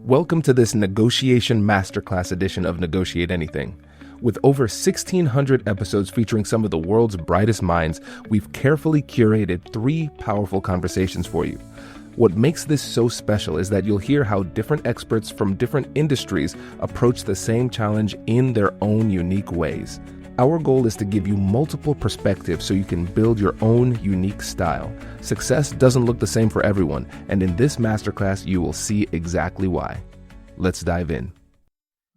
Welcome to this Negotiation Masterclass edition of Negotiate Anything. With over 1,600 episodes featuring some of the world's brightest minds, we've carefully curated 3 powerful conversations for you. What makes this so special is that you'll hear how different experts from different industries approach the same challenge in their own unique ways. Our goal is to give you multiple perspectives so you can build your own unique style. Success doesn't look the same for everyone, and in this masterclass, you will see exactly why. Let's dive in.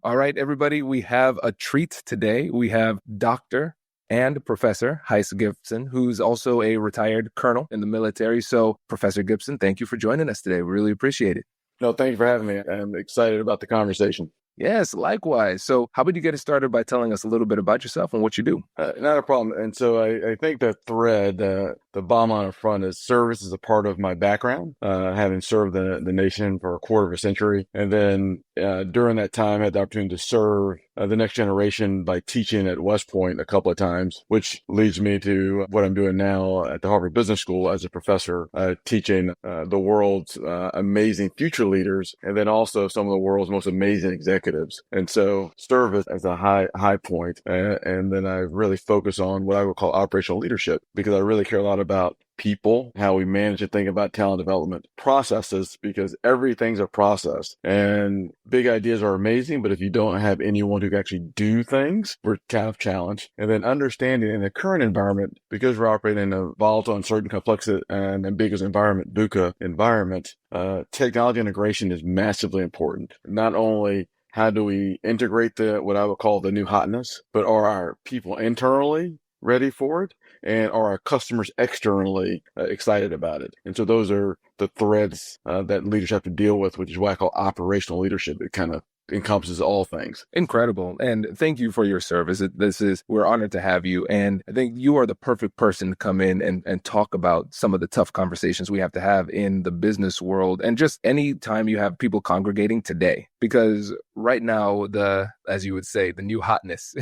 All right, everybody, we have a treat today. We have Dr. and Professor Heiss Gibson, who's also a retired colonel in the military. So, Professor Gibson, thank you for joining us today. We really appreciate it. No, thank you for having me. I'm excited about the conversation. Yes, likewise. So how about you get us started by telling us a little bit about yourself and what you do? Not a problem. And so I think the thread, the bomb on the front is service is a part of my background, having served the nation for a quarter of a century. And then during that time, I had the opportunity to serve the next generation by teaching at West Point a couple of times, which leads me to what I'm doing now at the Harvard Business School as a professor, teaching the world's amazing future leaders, and then also some of the world's most amazing executives. And so service as a high point. And then I really focus on what I would call operational leadership, because I really care a lot about people, how we manage and think about talent development, processes, because everything's a process and big ideas are amazing. But if you don't have anyone who can actually do things, we're kind of challenged. And then understanding in the current environment, because we're operating in a volatile, uncertain, complex, and ambiguous environment, VUCA environment, technology integration is massively important. Not only how do we integrate what I would call the new hotness, but are our people internally ready for it? And are our customers externally excited about it? And so those are the threads that leaders have to deal with, which is what I call operational leadership. It kind of encompasses all things. Incredible. And thank you for your service. We're honored to have you. And I think you are the perfect person to come in and talk about some of the tough conversations we have to have in the business world. And just any time you have people congregating today, because right now, as you would say, the new hotness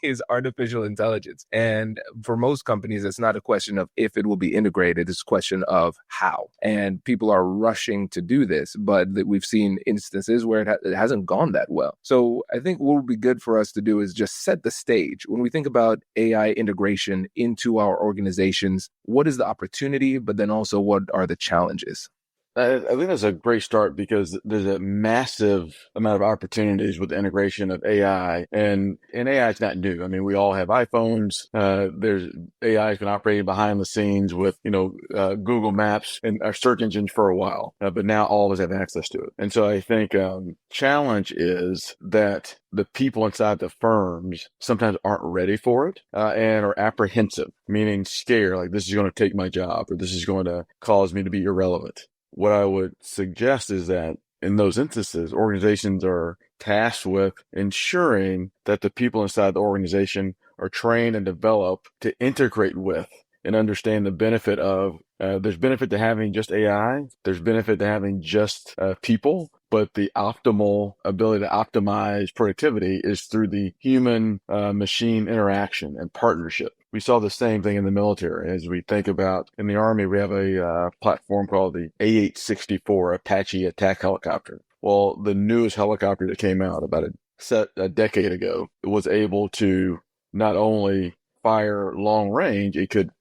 is artificial intelligence. And for most companies, it's not a question of if it will be integrated, it's a question of how. And people are rushing to do this, but we've seen instances where it hasn't gone that well. So I think what would be good for us to do is just set the stage. When we think about AI integration into our organizations, what is the opportunity, but then also what are the challenges? I think that's a great start, because there's a massive amount of opportunities with the integration of AI, and AI is not new. I mean, we all have iPhones. There's AI has been operating behind the scenes with, Google Maps and our search engines for a while, but now all of us have access to it. And so I think challenge is that the people inside the firms sometimes aren't ready for it and are apprehensive, meaning scared, like this is going to take my job or this is going to cause me to be irrelevant. What I would suggest is that in those instances, organizations are tasked with ensuring that the people inside the organization are trained and developed to integrate with and understand the benefit of, there's benefit to having just AI, there's benefit to having just people, but the optimal ability to optimize productivity is through the human machine interaction and partnership. We saw the same thing in the military. As we think about in the Army, we have a platform called the A-864 Apache attack helicopter. Well, the newest helicopter that came out about a decade ago was able to not only fire long range, it could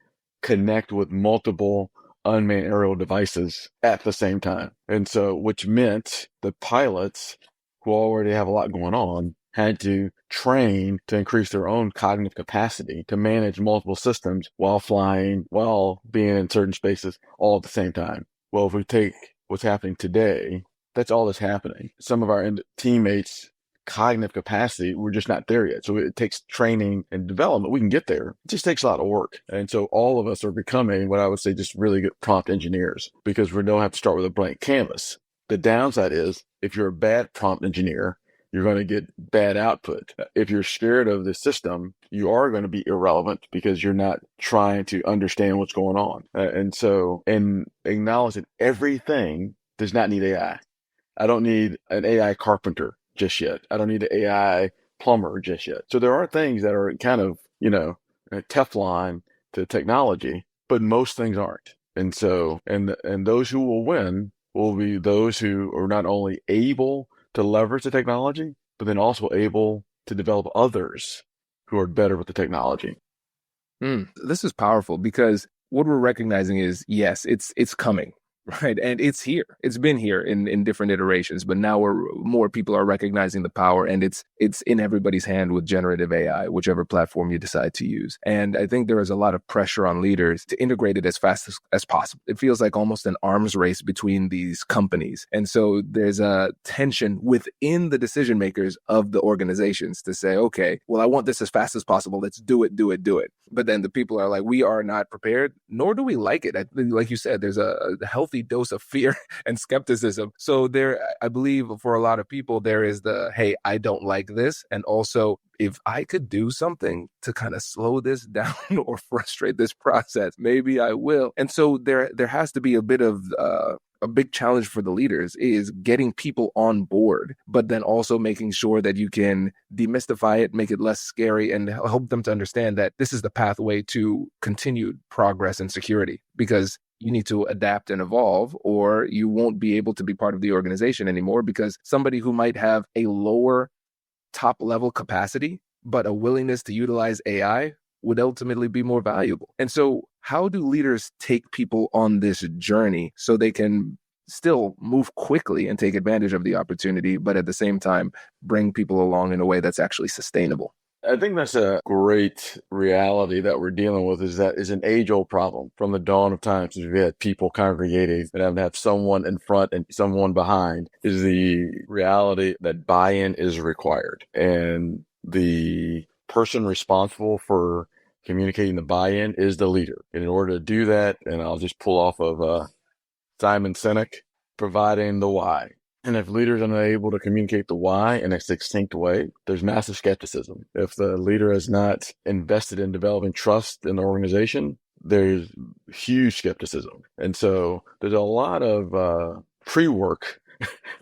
connect with multiple unmanned aerial devices at the same time. And so, which meant the pilots, who already have a lot going on, had to train to increase their own cognitive capacity to manage multiple systems while flying, while being in certain spaces all at the same time. Well, if we take what's happening today, that's all that's happening. Some of our teammates' cognitive capacity, we're just not there yet. So it takes training and development. We can get there. It just takes a lot of work. And so all of us are becoming what I would say just really good prompt engineers, because we don't have to start with a blank canvas. The downside is if you're a bad prompt engineer, you're going to get bad output. If you're scared of the system, you are going to be irrelevant because you're not trying to understand what's going on. And acknowledge that everything does not need AI. I don't need an AI carpenter just yet. I don't need an AI plumber just yet. So there are things that are kind of, Teflon to technology, but most things aren't. And so, and those who will win will be those who are not only able to leverage the technology, but then also able to develop others who are better with the technology. This is powerful because what we're recognizing is, yes, it's coming, right? And it's here. It's been here in different iterations, but now more people are recognizing the power, and it's in everybody's hand with generative AI, whichever platform you decide to use. And I think there is a lot of pressure on leaders to integrate it as fast as possible. It feels like almost an arms race between these companies. And so there's a tension within the decision makers of the organizations to say, okay, well, I want this as fast as possible. Let's do it. But then the people are like, we are not prepared, nor do we like it. Like you said, there's a healthy dose of fear and skepticism. So there, I believe for a lot of people, there is the, hey, I don't like this. And also, if I could do something to kind of slow this down or frustrate this process, maybe I will. And so there has to be a bit of a big challenge for the leaders is getting people on board, but then also making sure that you can demystify it, make it less scary, and help them to understand that this is the pathway to continued progress and security, because you need to adapt and evolve, or you won't be able to be part of the organization anymore, because somebody who might have a lower top level capacity, but a willingness to utilize AI would ultimately be more valuable. And so how do leaders take people on this journey so they can still move quickly and take advantage of the opportunity, but at the same time, bring people along in a way that's actually sustainable? I think that's a great reality that we're dealing with, is that is an age-old problem from the dawn of time, since we had people congregating and having to have someone in front and someone behind, is the reality that buy-in is required. And the person responsible for communicating the buy-in is the leader. And in order to do that, and I'll just pull off of Simon Sinek, providing the why. And if leaders are unable to communicate the why in a succinct way, there's massive skepticism. If the leader is not invested in developing trust in the organization, there's huge skepticism. And so there's a lot of pre-work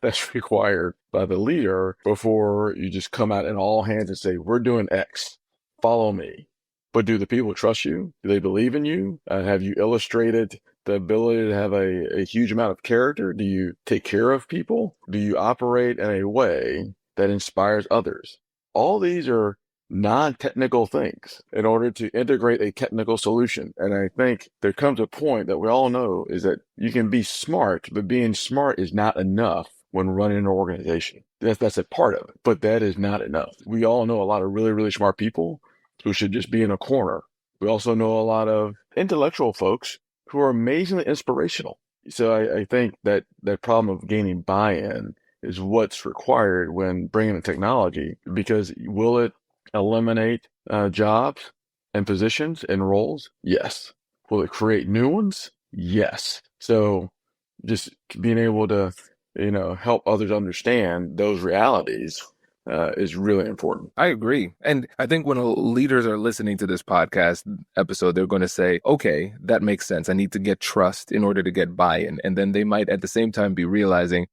that's required by the leader before you just come out in all hands and say, we're doing X, follow me. But do the people trust you? Do they believe in you? Have you illustrated the ability to have a huge amount of character? Do you take care of people? Do you operate in a way that inspires others? All these are non-technical things in order to integrate a technical solution. And I think there comes a point that we all know is that you can be smart, but being smart is not enough when running an organization. That's a part of it, but that is not enough. We all know a lot of really, really smart people who should just be in a corner. We also know a lot of intellectual folks who are amazingly inspirational. So I think that problem of gaining buy-in is what's required when bringing the technology, because will it eliminate jobs and positions and roles? Yes. Will it create new ones? Yes. So just being able to, help others understand those realities is really important. I agree. And I think when leaders are listening to this podcast episode, they're going to say, okay, that makes sense. I need to get trust in order to get buy-in. And then they might at the same time be realizing,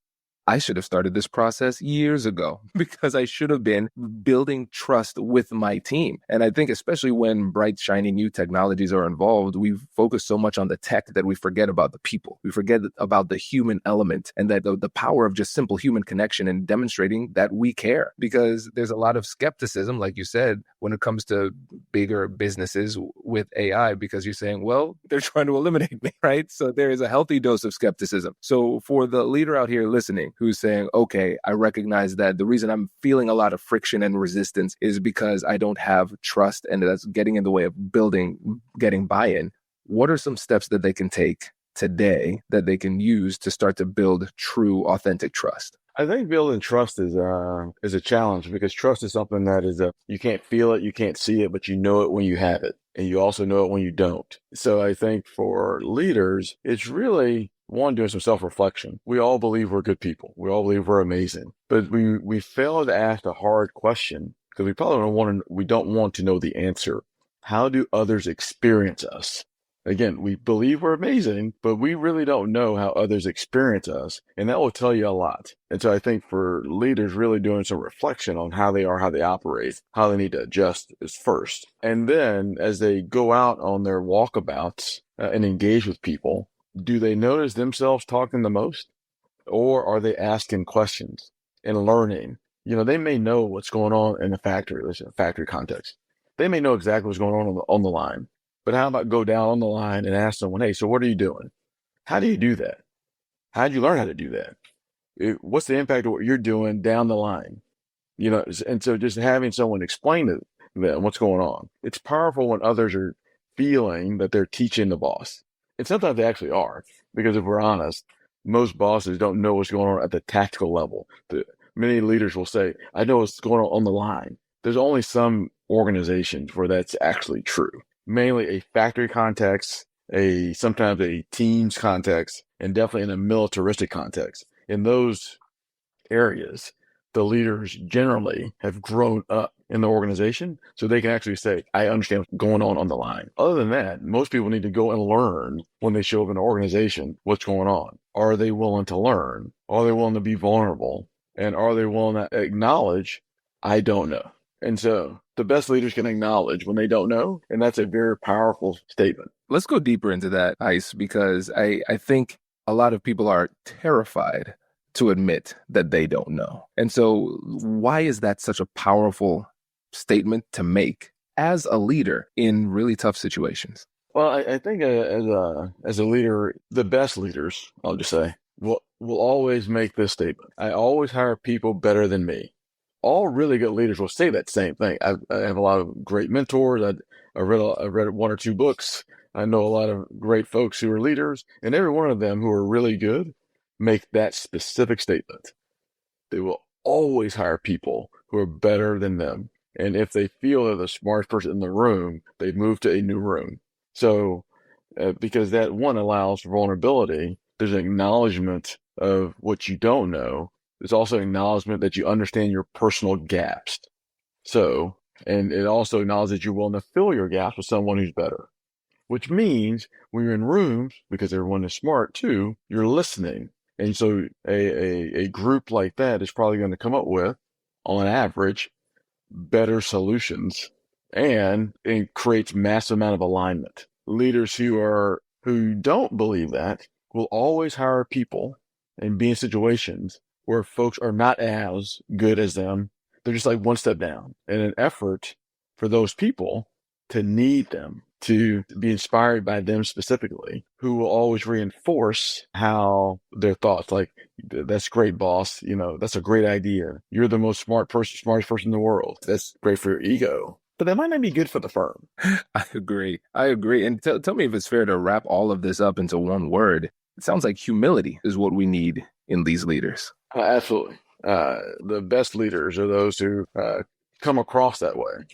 I should have started this process years ago, because I should have been building trust with my team. And I think especially when bright, shiny new technologies are involved, we focus so much on the tech that we forget about the people. We forget about the human element, and that the power of just simple human connection and demonstrating that we care. Because there's a lot of skepticism, like you said, when it comes to bigger businesses with AI, because you're saying, well, they're trying to eliminate me, right? So there is a healthy dose of skepticism. So for the leader out here listening, who's saying, okay, I recognize that the reason I'm feeling a lot of friction and resistance is because I don't have trust, and that's getting in the way of getting buy-in. What are some steps that they can take today that they can use to start to build true, authentic trust? I think building trust is a challenge, because trust is something that is you can't feel it, you can't see it, but you know it when you have it, and you also know it when you don't. So I think for leaders, it's really one, doing some self-reflection. We all believe we're good people. We all believe we're amazing, but we fail to ask a hard question, because we don't want to know the answer. How do others experience us? Again, we believe we're amazing, but we really don't know how others experience us, and that will tell you a lot. And so I think for leaders, really doing some reflection on how they are, how they operate, how they need to adjust is first. And then as they go out on their walkabouts and engage with people, do they notice themselves talking the most? or are they asking questions and learning? They may know what's going on in the factory, let's say factory context. They may know exactly what's going on the line, but how about go down on the line and ask someone, hey, so what are you doing? How do you do that? How did you learn how to do that? What's the impact of what you're doing down the line? And so just having someone explain to them what's going on. It's powerful when others are feeling that they're teaching the boss. And sometimes they actually are, because if we're honest, most bosses don't know what's going on at the tactical level. Many leaders will say, I know what's going on the line. There's only some organizations where that's actually true. Mainly a factory context, sometimes a teams context, and definitely in a militaristic context. In those areas, the leaders generally have grown up in the organization, so they can actually say, I understand what's going on the line. Other than that, most people need to go and learn when they show up in an organization what's going on. Are they willing to learn? Are they willing to be vulnerable? And are they willing to acknowledge, I don't know? And so the best leaders can acknowledge when they don't know, and that's a very powerful statement. Let's go deeper into that, Heiss, because I think a lot of people are terrified to admit that they don't know. And so why is that such a powerful statement to make as a leader in really tough situations? Well, I think as a leader, the best leaders, I'll just say, will always make this statement. I always hire people better than me. All really good leaders will say that same thing. I have a lot of great mentors. I read one or two books. I know a lot of great folks who are leaders, and every one of them who are really good make that specific statement. They will always hire people who are better than them. And if they feel they're the smartest person in the room, they move to a new room. So, because that one allows for vulnerability, there's an acknowledgement of what you don't know. There's also acknowledgement that you understand your personal gaps. So, and it also acknowledges that you're willing to fill your gaps with someone who's better, which means when you're in rooms, because everyone is smart too, you're listening. And so a group like that is probably going to come up with, on average, better solutions, and it creates massive amount of alignment. Leaders who don't believe that will always hire people and be in situations where folks are not as good as them. They're just like one step down, in an effort for those people to need them, to be inspired by them specifically, who will always reinforce how their thoughts, like, that's great, boss. That's a great idea. You're the smartest person in the world. That's great for your ego, but that might not be good for the firm. I agree. And tell me if it's fair to wrap all of this up into one word. It sounds like humility is what we need in these leaders. Absolutely. The best leaders are those who come across that way.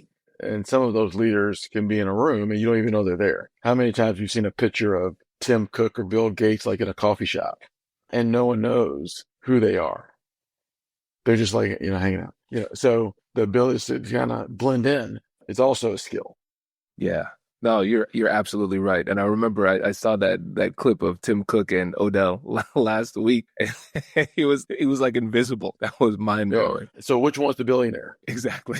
And some of those leaders can be in a room and you don't even know they're there. How many times have you seen a picture of Tim Cook or Bill Gates, like in a coffee shop, and no one knows who they are? They're just like, hanging out. So the ability to kind of blend in is also a skill. Yeah. No, you're absolutely right. And I remember I saw that clip of Tim Cook and Odell last week. he was like invisible. That was mind blowing. So which one's the billionaire? Exactly.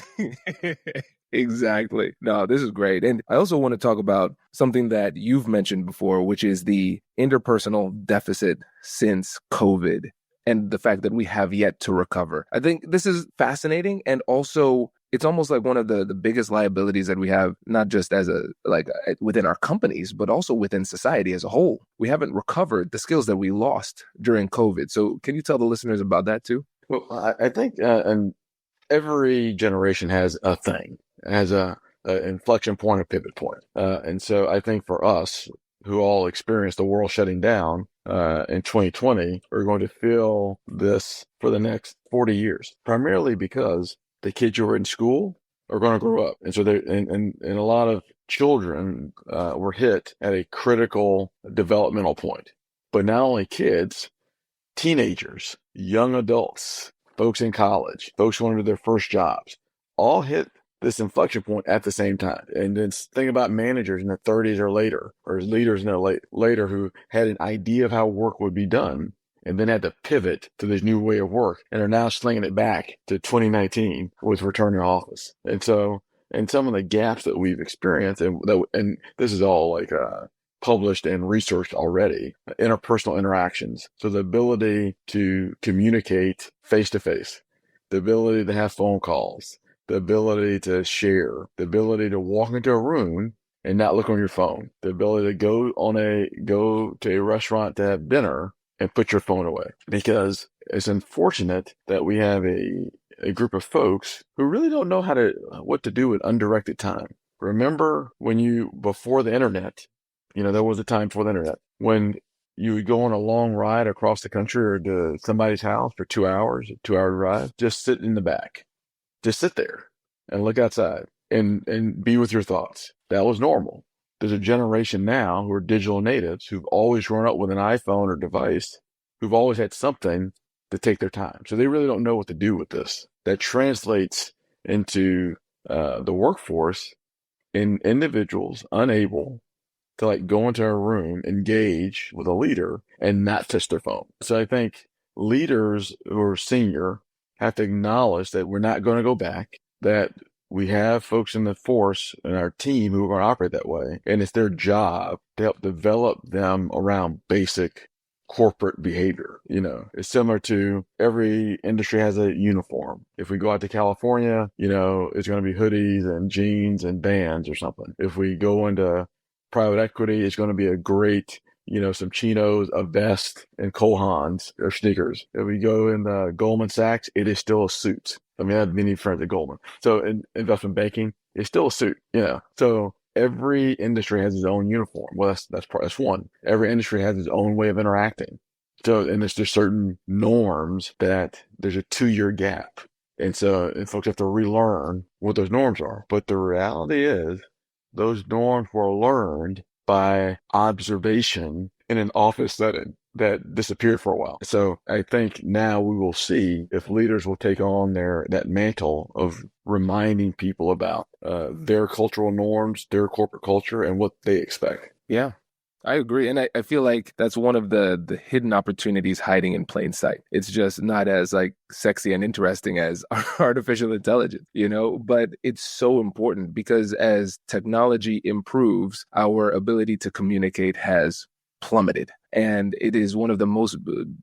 Exactly. No, this is great. And I also want to talk about something that you've mentioned before, which is the interpersonal deficit since COVID and the fact that we have yet to recover. I think this is fascinating, and also it's almost like one of the biggest liabilities that we have, not just as within our companies, but also within society as a whole. We haven't recovered the skills that we lost during COVID. So can you tell the listeners about that too? Well, I think and every generation has a thing, has a inflection point, a pivot point. And so I think for us, who all experienced the world shutting down in 2020, are going to feel this for the next 40 years, primarily because the kids who are in school are going to grow up. And so and a lot of children were hit at a critical developmental point. But not only kids, teenagers, young adults, folks in college, folks going to their first jobs, all hit this inflection point at the same time. And then think about managers in their 30s or later, or leaders in their later who had an idea of how work would be done, and then had to pivot to this new way of work, and are now slinging it back to 2019 with return to office. And so, and some of the gaps that we've experienced, and this is all like published and researched already, interpersonal interactions. So the ability to communicate face to face, the ability to have phone calls, the ability to share, the ability to walk into a room and not look on your phone, the ability to go to a restaurant to have dinner and put your phone away. Because it's unfortunate that we have a group of folks who really don't know what to do with undirected time. Remember before the internet, there was a time before the internet when you would go on a long ride across the country or to somebody's house for 2 hours, a 2 hour drive, just sit in the back, just sit there and look outside and be with your thoughts. That was normal. There's a generation now who are digital natives who've always grown up with an iPhone or device, who've always had something to take their time. So they really don't know what to do with this. That translates into the workforce in individuals unable to go into a room, engage with a leader, and not touch their phone. So I think leaders who are senior have to acknowledge that we're not going to go back, that we have folks in the force and our team who are going to operate that way. And it's their job to help develop them around basic corporate behavior. It's similar to every industry has a uniform. If we go out to California, it's going to be hoodies and jeans and bands or something. If we go into private equity, it's going to be a great, some chinos, a vest, and Kohans or sneakers. If we go in Goldman Sachs, it is still a suit. I mean, I have many friends at Goldman. So in investment banking, it's still a suit. So every industry has its own uniform. Well, that's one. Every industry has its own way of interacting. So, and there's just certain norms that there's a 2-year gap. And folks have to relearn what those norms are. But the reality is those norms were learned by observation in an office setting that disappeared for a while. So I think now we will see if leaders will take on that mantle of reminding people about their cultural norms, their corporate culture, and what they expect. Yeah, I agree. And I feel like that's one of the hidden opportunities hiding in plain sight. It's just not as sexy and interesting as artificial intelligence, but it's so important because as technology improves, our ability to communicate has plummeted. And it is one of the most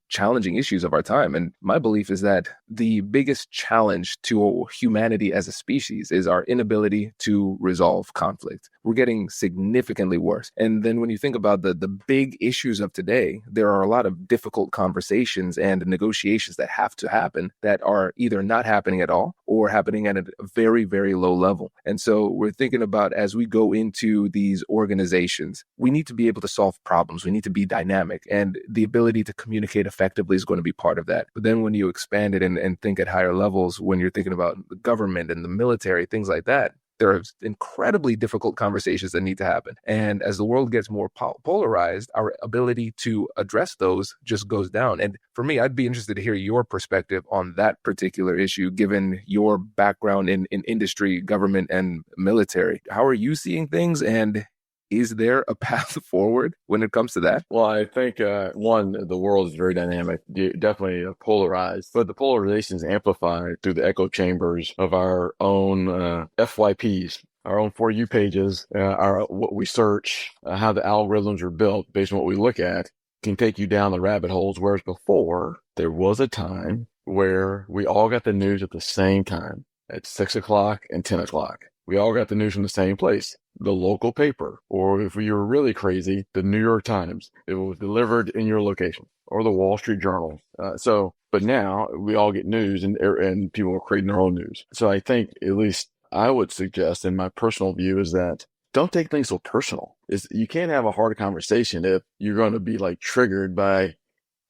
challenging issues of our time. And my belief is that the biggest challenge to humanity as a species is our inability to resolve conflict. We're getting significantly worse. And then when you think about the big issues of today, there are a lot of difficult conversations and negotiations that have to happen that are either not happening at all or happening at a very, very low level. And so we're thinking about as we go into these organizations, we need to be able to solve problems. We need to be dynamic. And the ability to communicate effectively is going to be part of that. But then when you expand it and think at higher levels, when you're thinking about the government and the military, things like that, there are incredibly difficult conversations that need to happen. And as the world gets more polarized, our ability to address those just goes down. And for me, I'd be interested to hear your perspective on that particular issue, given your background in industry, government, and military. How are you seeing things? And is there a path forward when it comes to that? Well, I think, one, the world is very dynamic, definitely polarized, but the polarization is amplified through the echo chambers of our own FYPs, our own For You pages, what we search, how the algorithms are built based on what we look at can take you down the rabbit holes. Whereas before, there was a time where we all got the news at the same time at 6 o'clock and 10 o'clock. We all got the news from the same place, the local paper, or if we were really crazy, the New York Times. It was delivered in your location, or the Wall Street Journal. But now we all get news and people are creating their own news. So I think, at least I would suggest, in my personal view, is that don't take things so personal. You can't have a hard conversation if you're going to be triggered by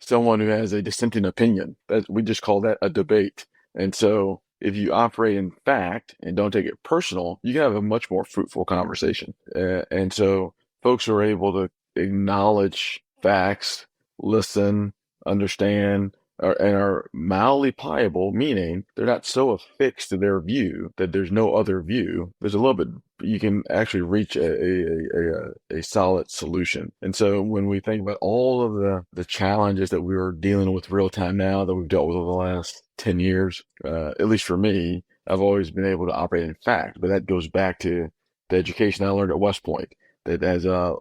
someone who has a dissenting opinion. We just call that a debate. And so if you operate in fact and don't take it personal, you can have a much more fruitful conversation. And so folks are able to acknowledge facts, listen, understand, and are mildly pliable, meaning they're not so affixed to their view that there's no other view. There's a little bit, you can actually reach a solid solution. And so when we think about all of the challenges that we're dealing with real time now that we've dealt with over the last 10 years, at least for me, I've always been able to operate in fact, but that goes back to the education I learned at West Point, It has a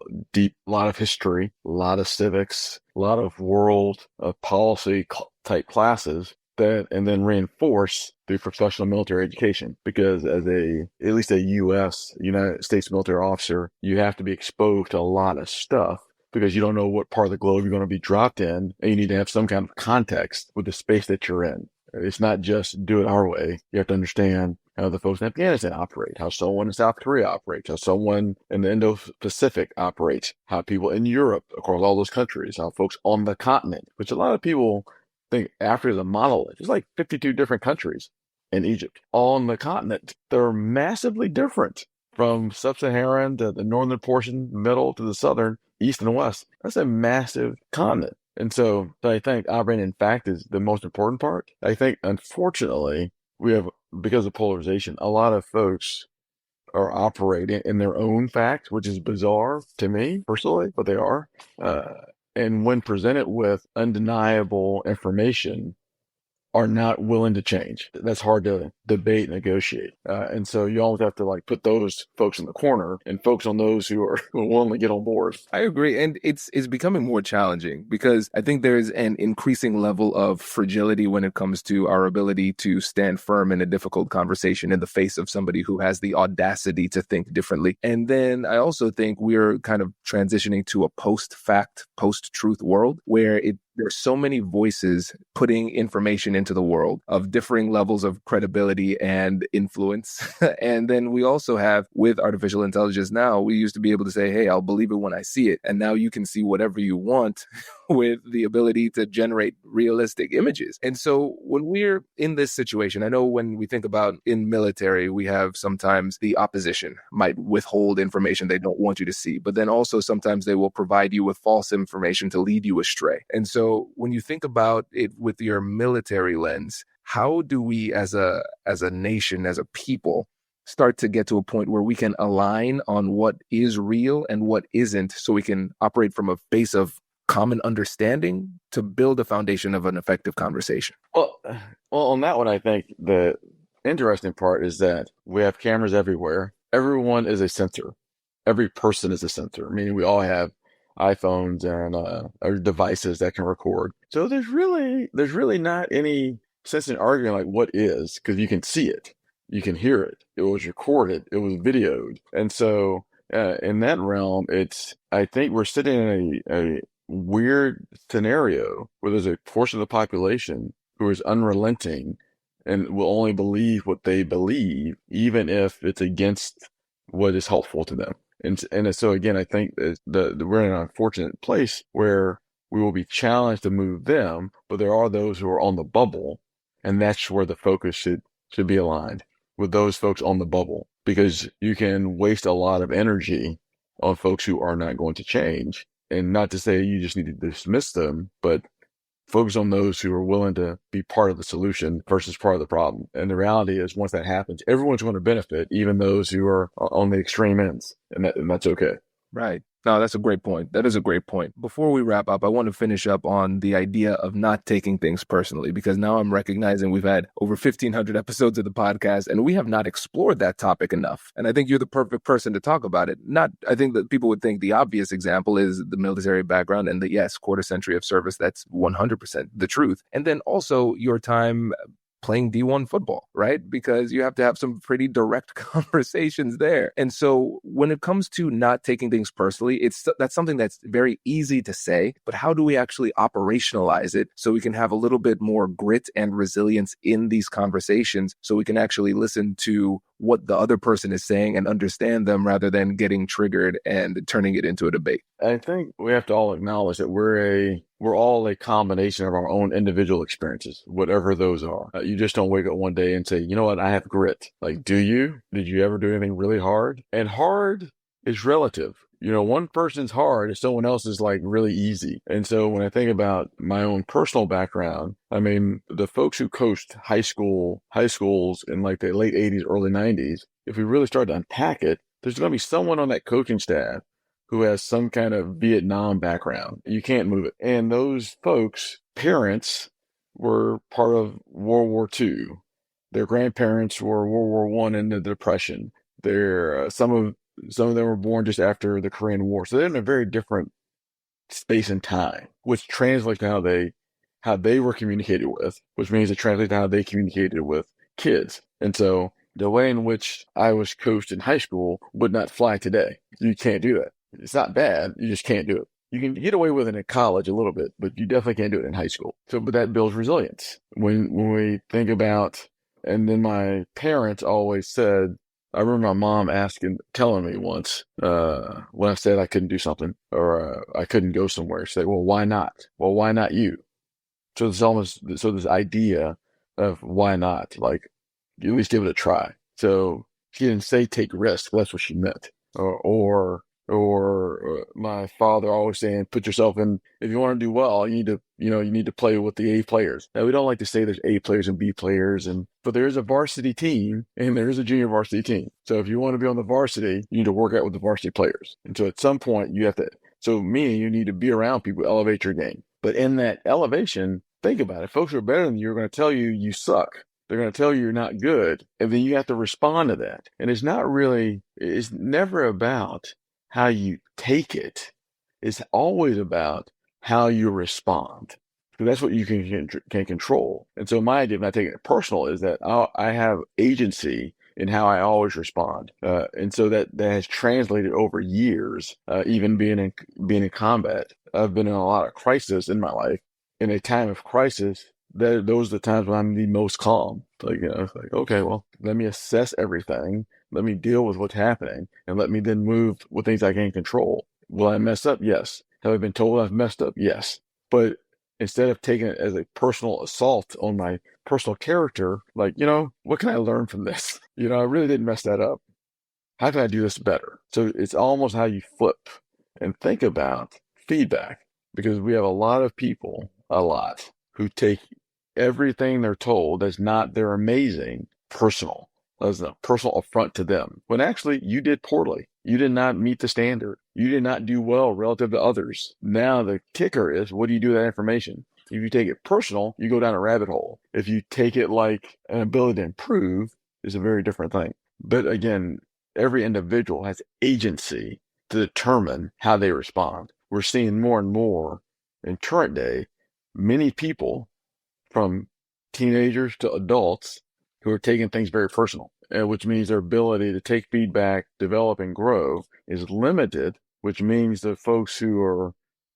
lot of history, a lot of civics, a lot of world policy type classes and then reinforce through professional military education. Because as at least a United States military officer, you have to be exposed to a lot of stuff because you don't know what part of the globe you're going to be dropped in, and you need to have some kind of context with the space that you're in. It's not just do it our way. You have to understand how the folks in Afghanistan operate, how someone in South Korea operates, how someone in the Indo-Pacific operates, how people in Europe, across all those countries, how folks on the continent, which a lot of people think Africa is a monolith. There's like 52 different countries in Egypt, all on the continent. They're massively different from sub-Saharan to the northern portion, middle to the southern, east and west. That's a massive continent. And so I think operating in fact is the most important part. I think, unfortunately, we have, because of polarization, a lot of folks are operating in their own fact, which is bizarre to me personally, but they are. And when presented with undeniable information, are not willing to change. That's hard to debate, negotiate. And so you always have to like put those folks in the corner and focus on those who are willing to get on board. I agree. And it's becoming more challenging because I think there's an increasing level of fragility when it comes to our ability to stand firm in a difficult conversation in the face of somebody who has the audacity to think differently. And then I also think we're kind of transitioning to a post-fact, post-truth world where there's so many voices putting information into the world of differing levels of credibility and influence. And then we also have, with artificial intelligence now, we used to be able to say, hey, I'll believe it when I see it. And now you can see whatever you want with the ability to generate realistic images. And so when we're in this situation, I know when we think about in military, we have sometimes the opposition might withhold information they don't want you to see, but then also sometimes they will provide you with false information to lead you astray. And so when you think about it with your military lens, how do we as a nation, as a people, start to get to a point where we can align on what is real and what isn't, so we can operate from a base of common understanding to build a foundation of an effective conversation? Well, on that one, I think the interesting part is that we have cameras everywhere. Everyone is a sensor. Every person is a sensor, meaning we all have iPhones and or devices that can record. So there's really not any sense in arguing like what is, because you can see it, you can hear it. It was recorded, it was videoed, and so in that realm, I think we're sitting in a weird scenario where there's a portion of the population who is unrelenting and will only believe what they believe, even if it's against what is helpful to them. And so again, I think that we're in an unfortunate place where we will be challenged to move them, but there are those who are on the bubble, and that's where the focus should be aligned with those folks on the bubble, because you can waste a lot of energy on folks who are not going to change. And not to say you just need to dismiss them, but focus on those who are willing to be part of the solution versus part of the problem. And the reality is, once that happens, everyone's going to benefit, even those who are on the extreme ends, and that's okay. Right. No, that's a great point. That is a great point. Before we wrap up, I want to finish up on the idea of not taking things personally, because now I'm recognizing we've had over 1,500 episodes of the podcast, and we have not explored that topic enough. And I think you're the perfect person to talk about it. I think that people would think the obvious example is the military background and the, yes, quarter century of service. That's 100% the truth. And then also your time playing D1 football, right? Because you have to have some pretty direct conversations there. And so when it comes to not taking things personally, that's something that's very easy to say, but how do we actually operationalize it so we can have a little bit more grit and resilience in these conversations, so we can actually listen to what the other person is saying and understand them rather than getting triggered and turning it into a debate? I think we have to all acknowledge that we're all a combination of our own individual experiences, whatever those are. You just don't wake up one day and say, you know what, I have grit. Like, do you? Did you ever do anything really hard? And hard is relative. You know, one person's hard and someone else is like really easy. And so when I think about my own personal background, I mean, the folks who coached high schools in like the late 80s, early 90s, if we really start to unpack it, there's going to be someone on that coaching staff who has some kind of Vietnam background. You can't move it. And those folks' parents were part of World War II. Their grandparents were World War I and the Depression. Some of Some of them were born just after the Korean War. So they're in a very different space and time, which translates to how they were communicated with, which means it translates to how they communicated with kids. And so the way in which I was coached in high school would not fly today. You can't do that. It's not bad. You just can't do it. You can get away with it in college a little bit, but you definitely can't do it in high school. So, but that builds resilience. When we think about, and then my parents always said, I remember my mom telling me once, when I said I couldn't do something or I couldn't go somewhere, she said, well, why not? Well, why not you? So this idea of why not, like, you at least give it a try. So she didn't say take risks. That's what she meant. Or my father always saying, put yourself in, if you want to do well, you need to play with the A players. Now, we don't like to say there's A players and B players, but there is a varsity team and there is a junior varsity team. So if you want to be on the varsity, you need to work out with the varsity players. And so at some point meaning you need to be around people who elevate your game. But in that elevation, think about it. Folks who are better than you are going to tell you you suck. They're going to tell you you're not good. And then you have to respond to that. And it's never about how you take it. It's always about how you respond. Because that's what you can control. And so my idea of not taking it personal is that I have agency in how I always respond. And so that has translated over years, even being in combat. I've been in a lot of crisis in my life. In a time of crisis, those are the times when I'm the most calm. It's like, okay, well, let me assess everything. Let me deal with what's happening and let me then move with things I can control. Will I mess up? Yes. Have I been told I've messed up? Yes. But instead of taking it as a personal assault on my personal character, like, what can I learn from this? I really didn't mess that up. How can I do this better? So it's almost how you flip and think about feedback, because we have a lot of people, who take everything they're told that's not their amazing personal, as a personal affront to them, when actually you did poorly. You did not meet the standard. You did not do well relative to others. Now the kicker is, what do you do with that information? If you take it personal, you go down a rabbit hole. If you take it like an ability to improve, it's a very different thing. But again, every individual has agency to determine how they respond. We're seeing more and more in current day, many people from teenagers to adults who are taking things very personal, which means their ability to take feedback, develop, and grow is limited, which means the folks who are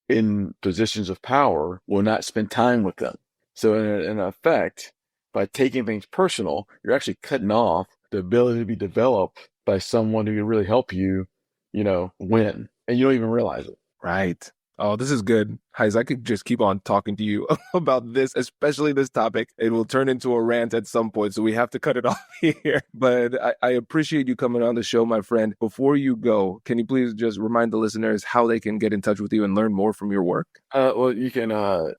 in positions of power will not spend time with them. So in effect, by taking things personal, you're actually cutting off the ability to be developed by someone who can really help you, win. And you don't even realize it. Right. Oh, this is good. Heiss, I could just keep on talking to you about this, especially this topic. It will turn into a rant at some point, so we have to cut it off here. But I appreciate you coming on the show, my friend. Before you go, can you please just remind the listeners how they can get in touch with you and learn more from your work? Well, you can, I'm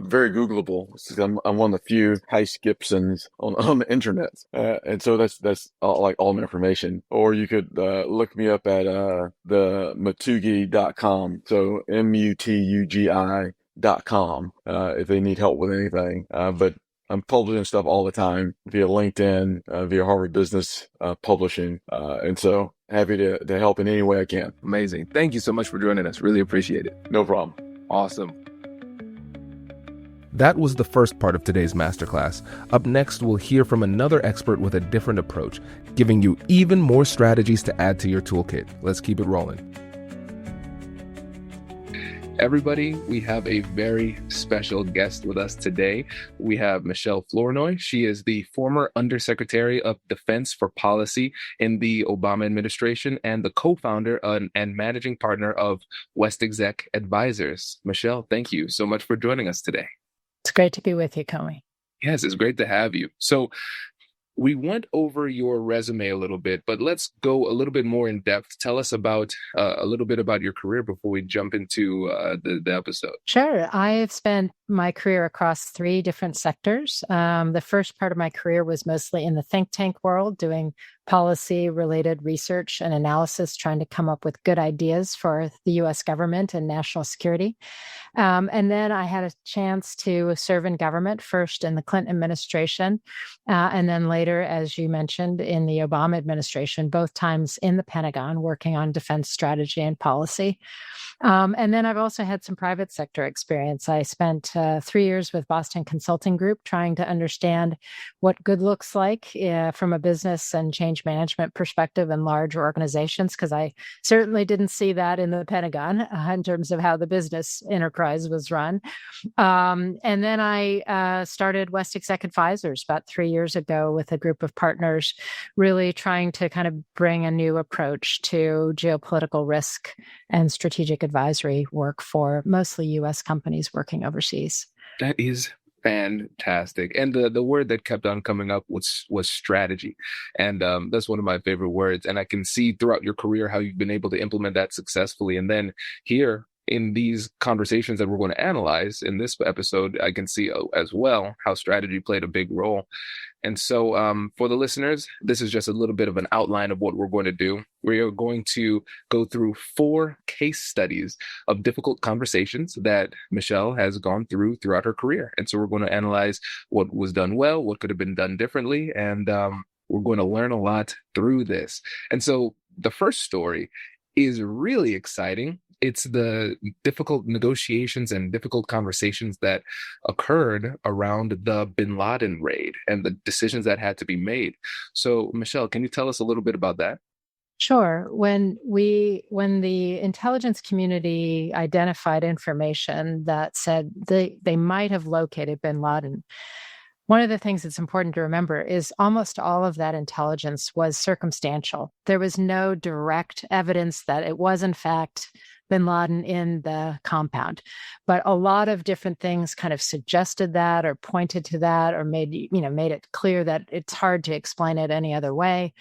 very Googleable. I'm one of the few Heiss Gibsons on the internet. And so that's all my information. Or you could, look me up at, the Mutugi.com. So MUTUGI.com, if they need help with anything. But I'm publishing stuff all the time via LinkedIn, via Harvard Business Publishing. And so happy to help in any way I can. Amazing. Thank you so much for joining us. Really appreciate it. No problem. Awesome. That was the first part of today's masterclass. Up next, we'll hear from another expert with a different approach, giving you even more strategies to add to your toolkit. Let's keep it rolling. Everybody, we have a very special guest with us today. We have Michèle Flournoy. She is the former Undersecretary of Defense for Policy in the Obama administration and the co-founder and managing partner of WestExec Advisors. Michèle, thank you so much for joining us today. It's great to be with you, Comey. Yes, it's great to have you. So we went over your resume a little bit, but let's go a little bit more in depth. Tell us about a little bit about your career before we jump into the episode. Sure. I have spent my career across 3 different sectors. The first part of my career was mostly in the think tank world, doing policy-related research and analysis, trying to come up with good ideas for the U.S. government and national security. And then I had a chance to serve in government, first in the Clinton administration, and then later later, as you mentioned, in the Obama administration, both times in the Pentagon, working on defense strategy and policy. And then I've also had some private sector experience. I spent 3 years with Boston Consulting Group trying to understand what good looks like from a business and change management perspective in large organizations, because I certainly didn't see that in the Pentagon in terms of how the business enterprise was run. And then I started West Exec Advisors about 3 years ago with a group of partners, really trying to kind of bring a new approach to geopolitical risk and strategic advisory work for mostly U.S. companies working overseas. That is fantastic. And the word that kept on coming up was strategy. And that's one of my favorite words. And I can see throughout your career how you've been able to implement that successfully. And then here in these conversations that we're going to analyze in this episode, I can see as well how strategy played a big role. And so for the listeners, this is just a little bit of an outline of what we're going to do. We are going to go through 4 case studies of difficult conversations that Michèle has gone through throughout her career. And so we're going to analyze what was done well, what could have been done differently, and we're going to learn a lot through this. And so the first story is really exciting. It's the difficult negotiations and difficult conversations that occurred around the bin Laden raid and the decisions that had to be made. So, Michèle, can you tell us a little bit about that? Sure. When the intelligence community identified information that said they might have located bin Laden, one of the things that's important to remember is almost all of that intelligence was circumstantial. There was no direct evidence that it was, in fact, bin Laden in the compound. But a lot of different things kind of suggested that or pointed to that or made it clear that it's hard to explain it any other way.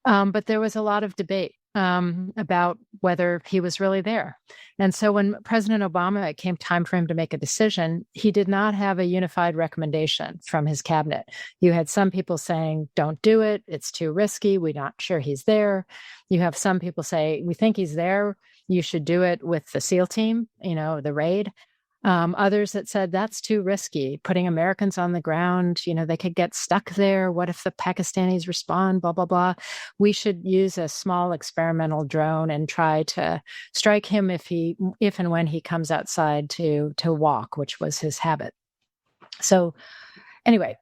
But there was a lot of debate about whether he was really there. And so when President Obama, it came time for him to make a decision, he did not have a unified recommendation from his cabinet. You had some people saying, don't do it. It's too risky. We're not sure he's there. You have some people say, we think he's there. You should do it with the SEAL team, the raid. Others that said that's too risky, putting Americans on the ground, they could get stuck there. What if the Pakistanis respond, blah, blah, blah. We should use a small experimental drone and try to strike him if and when he comes outside to walk, which was his habit. So anyway,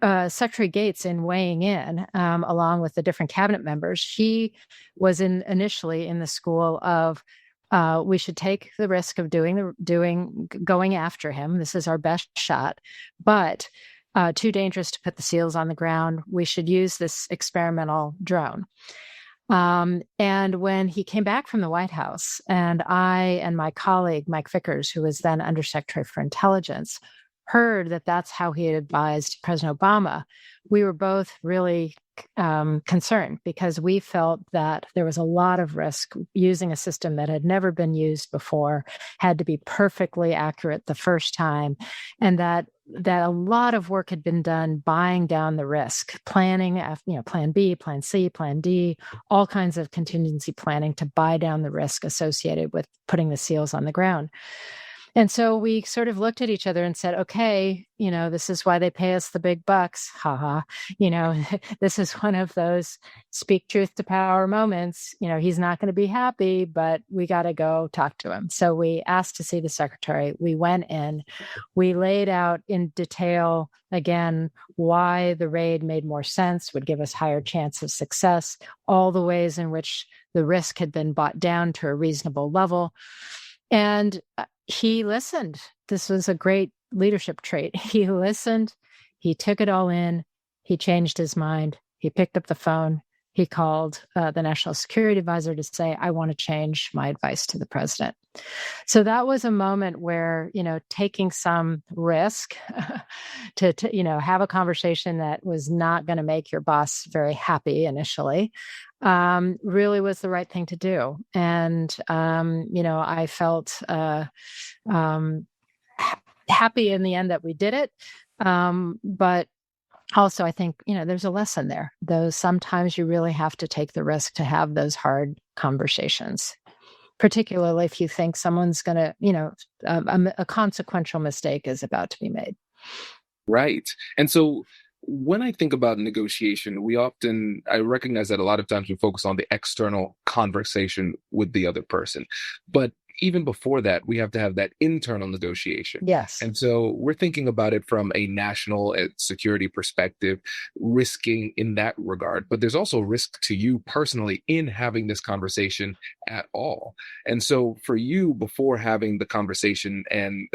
Secretary Gates, in weighing in, along with the different cabinet members, she was initially in the school of, we should take the risk of going after him. This is our best shot, but too dangerous to put the SEALs on the ground. We should use this experimental drone. And when he came back from the White House, and I and my colleague, Mike Vickers, who was then Undersecretary for Intelligence, heard that that's how he had advised President Obama, we were both really concerned because we felt that there was a lot of risk using a system that had never been used before, had to be perfectly accurate the first time, and that a lot of work had been done buying down the risk, planning, plan B, plan C, plan D, all kinds of contingency planning to buy down the risk associated with putting the SEALs on the ground. And so we sort of looked at each other and said, okay, this is why they pay us the big bucks. Ha. This is one of those speak truth to power moments. He's not going to be happy, but we got to go talk to him. So we asked to see the secretary. We went in, we laid out in detail, again, why the raid made more sense, would give us higher chance of success, all the ways in which the risk had been brought down to a reasonable level. And he listened. This was a great leadership trait. He listened. He took it all in. He changed his mind. He picked up the phone. He called the National Security Advisor to say, I want to change my advice to the president. So that was a moment where, taking some risk to have a conversation that was not going to make your boss very happy initially, really was the right thing to do. And, I felt happy in the end that we did it. But also, I think, there's a lesson there. Though sometimes you really have to take the risk to have those hard conversations, particularly if you think someone's going to, a consequential mistake is about to be made. Right. And so when I think about negotiation, I recognize that a lot of times we focus on the external conversation with the other person. But even before that, we have to have that internal negotiation. Yes. And so we're thinking about it from a national security perspective, risking in that regard. But there's also risk to you personally in having this conversation at all. And so for you, before having the conversation and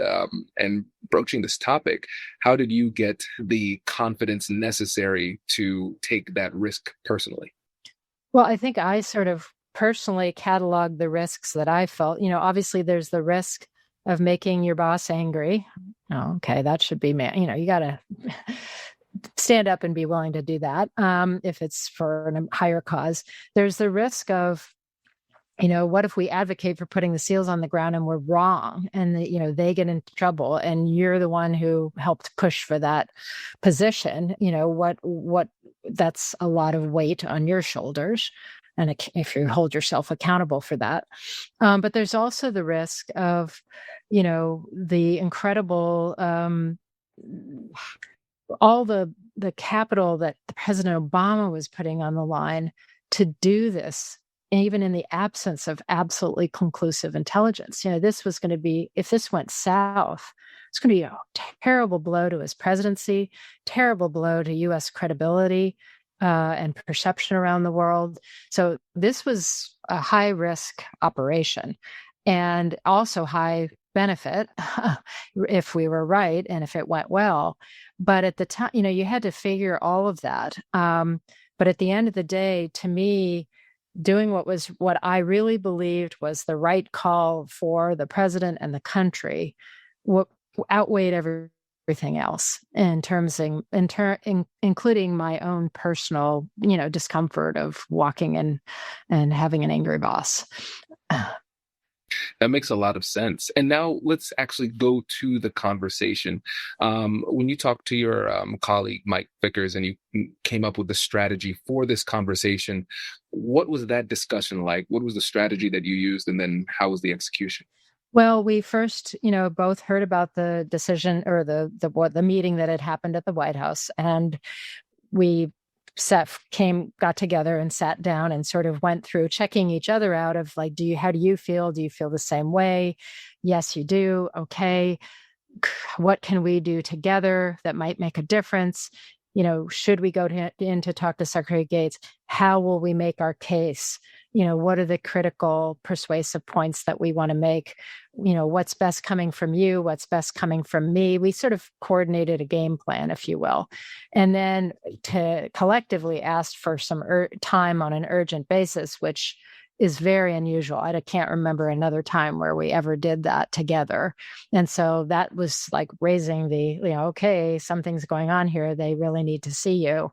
broaching this topic, how did you get the confidence necessary to take that risk personally? Well, I think I sort of personally cataloged the risks that I felt. Obviously there's the risk of making your boss angry. Oh, okay, that should be, you got to stand up and be willing to do that if it's for a higher cause. There's the risk of, what if we advocate for putting the seals on the ground and we're wrong and, they get into trouble and you're the one who helped push for that position? What that's a lot of weight on your shoulders. And if you hold yourself accountable for that. But there's also the risk of, the incredible, all the capital that President Obama was putting on the line to do this, even in the absence of absolutely conclusive intelligence. This was going to be, if this went south, it's going to be a terrible blow to his presidency, terrible blow to U.S. credibility and perception around the world. So this was a high risk operation and also high benefit if we were right and if it went well. But at the time, you had to figure all of that. But at the end of the day, to me, doing what I really believed was the right call for the president and the country, what outweighed everything else in terms including my own personal, discomfort of walking in and having an angry boss. That makes a lot of sense. And now let's actually go to the conversation. When you talked to your colleague, Mike Vickers, and you came up with the strategy for this conversation, what was that discussion like? What was the strategy that you used? And then how was the execution? Well, we first, both heard about the decision or the meeting that had happened at the White House, and we got together and sat down and sort of went through checking each other out of like, how do you feel? Do you feel the same way? Yes, you do. Okay. What can we do together that might make a difference? Should we go in to talk to Secretary Gates? How will we make our case? What are the critical persuasive points that we want to make? What's best coming from you? What's best coming from me? We sort of coordinated a game plan, if you will. And then to collectively ask for some time on an urgent basis, which is very unusual. I can't remember another time where we ever did that together. And so that was like raising the, okay, something's going on here. They really need to see you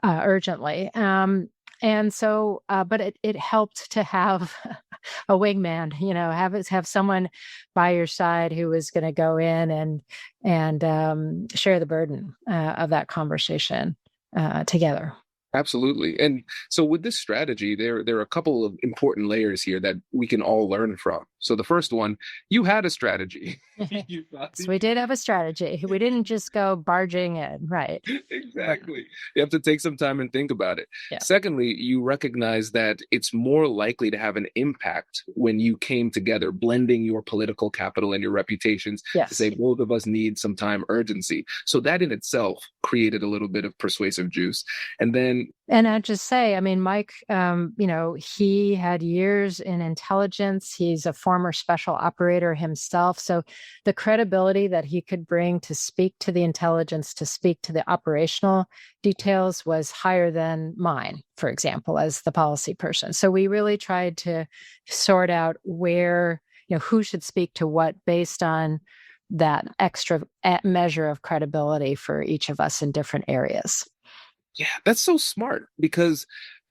urgently. And so, but it helped to have a wingman, have someone by your side who was going to go in and share the burden of that conversation together. Absolutely. And so with this strategy, there are a couple of important layers here that we can all learn from. So the first one, you had a strategy. So we did have a strategy. We didn't just go barging in, right? Exactly. You have to take some time and think about it. Yeah. Secondly, you recognize that it's more likely to have an impact when you came together, blending your political capital and your reputations to say both of us need some time urgency. So that in itself created a little bit of persuasive juice. And I'd just say, Mike, he had years in intelligence. He's a former special operator himself. So the credibility that he could bring to speak to the intelligence, to speak to the operational details was higher than mine, for example, as the policy person. So we really tried to sort out where, who should speak to what based on that extra measure of credibility for each of us in different areas. Yeah, that's so smart because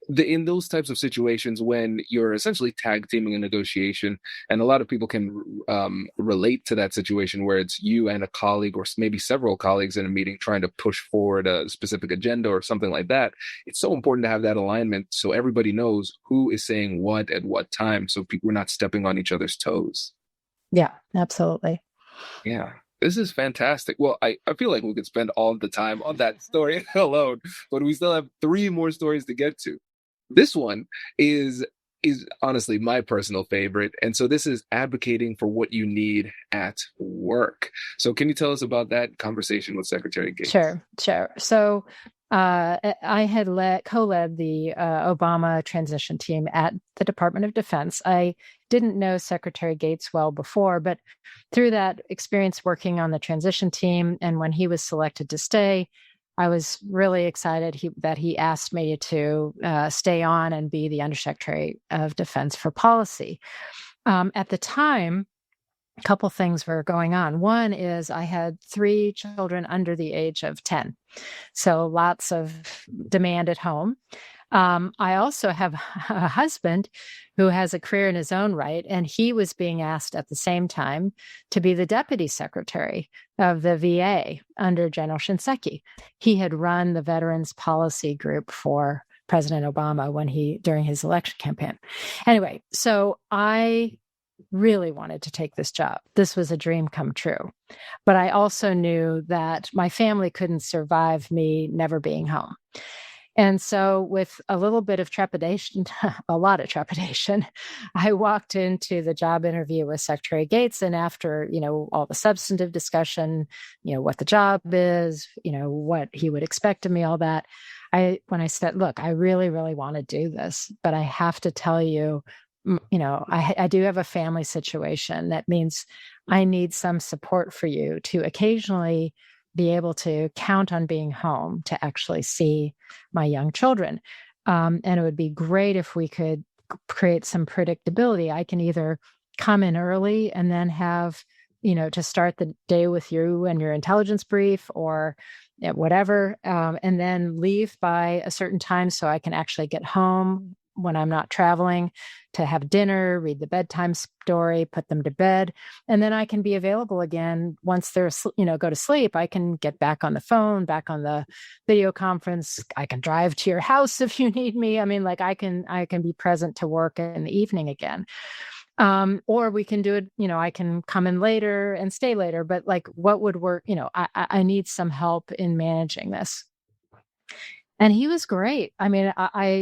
in those types of situations when you're essentially tag teaming a negotiation, and a lot of people can relate to that situation where it's you and a colleague or maybe several colleagues in a meeting trying to push forward a specific agenda or something like that. It's so important to have that alignment so everybody knows who is saying what at what time, so we're not stepping on each other's toes. Yeah, absolutely. Yeah. This is fantastic. Well, I feel like we could spend all the time on that story alone, but we still have 3 more stories to get to. This one is honestly my personal favorite. And so this is advocating for what you need at work. So can you tell us about that conversation with Secretary Gates? Sure. So I had co-led the Obama transition team at the Department of Defense. I didn't know Secretary Gates well before, but through that experience working on the transition team and when he was selected to stay, I was really excited that he asked me to stay on and be the Undersecretary of Defense for Policy. At the time, a couple things were going on. One is I had 3 children under the age of 10, so lots of demand at home. I also have a husband who has a career in his own right, and he was being asked at the same time to be the deputy secretary of the VA under General Shinseki. He had run the Veterans Policy Group for President Obama during his election campaign. Anyway, so I really wanted to take this job. This was a dream come true. But I also knew that my family couldn't survive me never being home. And so with a little bit of trepidation, a lot of trepidation, I walked into the job interview with Secretary Gates. And after, all the substantive discussion, what the job is, what he would expect of me, all that, when I said, look, I really, really want to do this, but I have to tell you, I do have a family situation. That means I need some support for you to occasionally be able to count on being home to actually see my young children. And it would be great if we could create some predictability. I can either come in early and then have, to start the day with you and your intelligence brief or whatever, and then leave by a certain time so I can actually get home when I'm not traveling to have dinner, read the bedtime story, put them to bed. And then I can be available again once they're, go to sleep. I can get back on the phone, back on the video conference. I can drive to your house if you need me. I mean, I can be present to work in the evening again. Or we can do it, I can come in later and stay later, but what would work? I need some help in managing this. And he was great. I mean,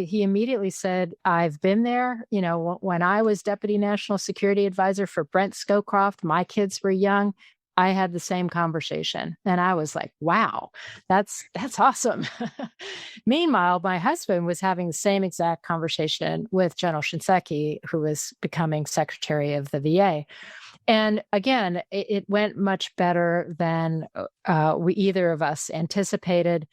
he immediately said, I've been there. When I was Deputy National Security Advisor for Brent Scowcroft, my kids were young. I had the same conversation. And I was like, wow, that's awesome. Meanwhile, my husband was having the same exact conversation with General Shinseki, who was becoming Secretary of the VA. And again, it went much better than we either of us anticipated.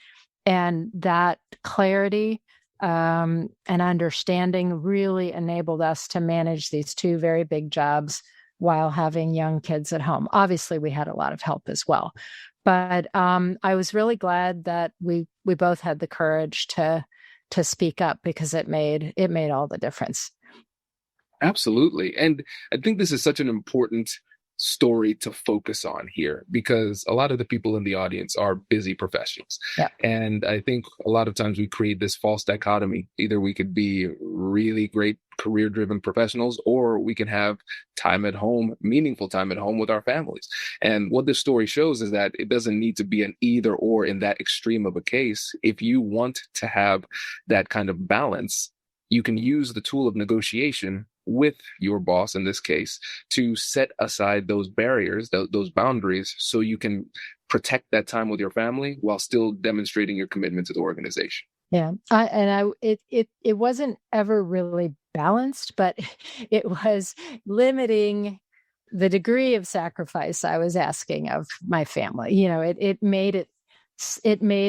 And that clarity and understanding really enabled us to manage these 2 very big jobs while having young kids at home. Obviously, we had a lot of help as well. But I was really glad that we both had the courage to speak up because it made all the difference. Absolutely. And I think this is such an important story to focus on here because a lot of the people in the audience are busy professionals. Yeah. And I think a lot of times we create this false dichotomy. Either we could be really great career-driven professionals or we can have time at home, meaningful time at home with our families. And what this story shows is that it doesn't need to be an either or in that extreme of a case. If you want to have that kind of balance, you can use the tool of negotiation with your boss in this case to set aside those barriers, those boundaries, so you can protect that time with your family while still demonstrating your commitment to the organization. Yeah. It wasn't ever really balanced, but it was limiting the degree of sacrifice I was asking of my family. It made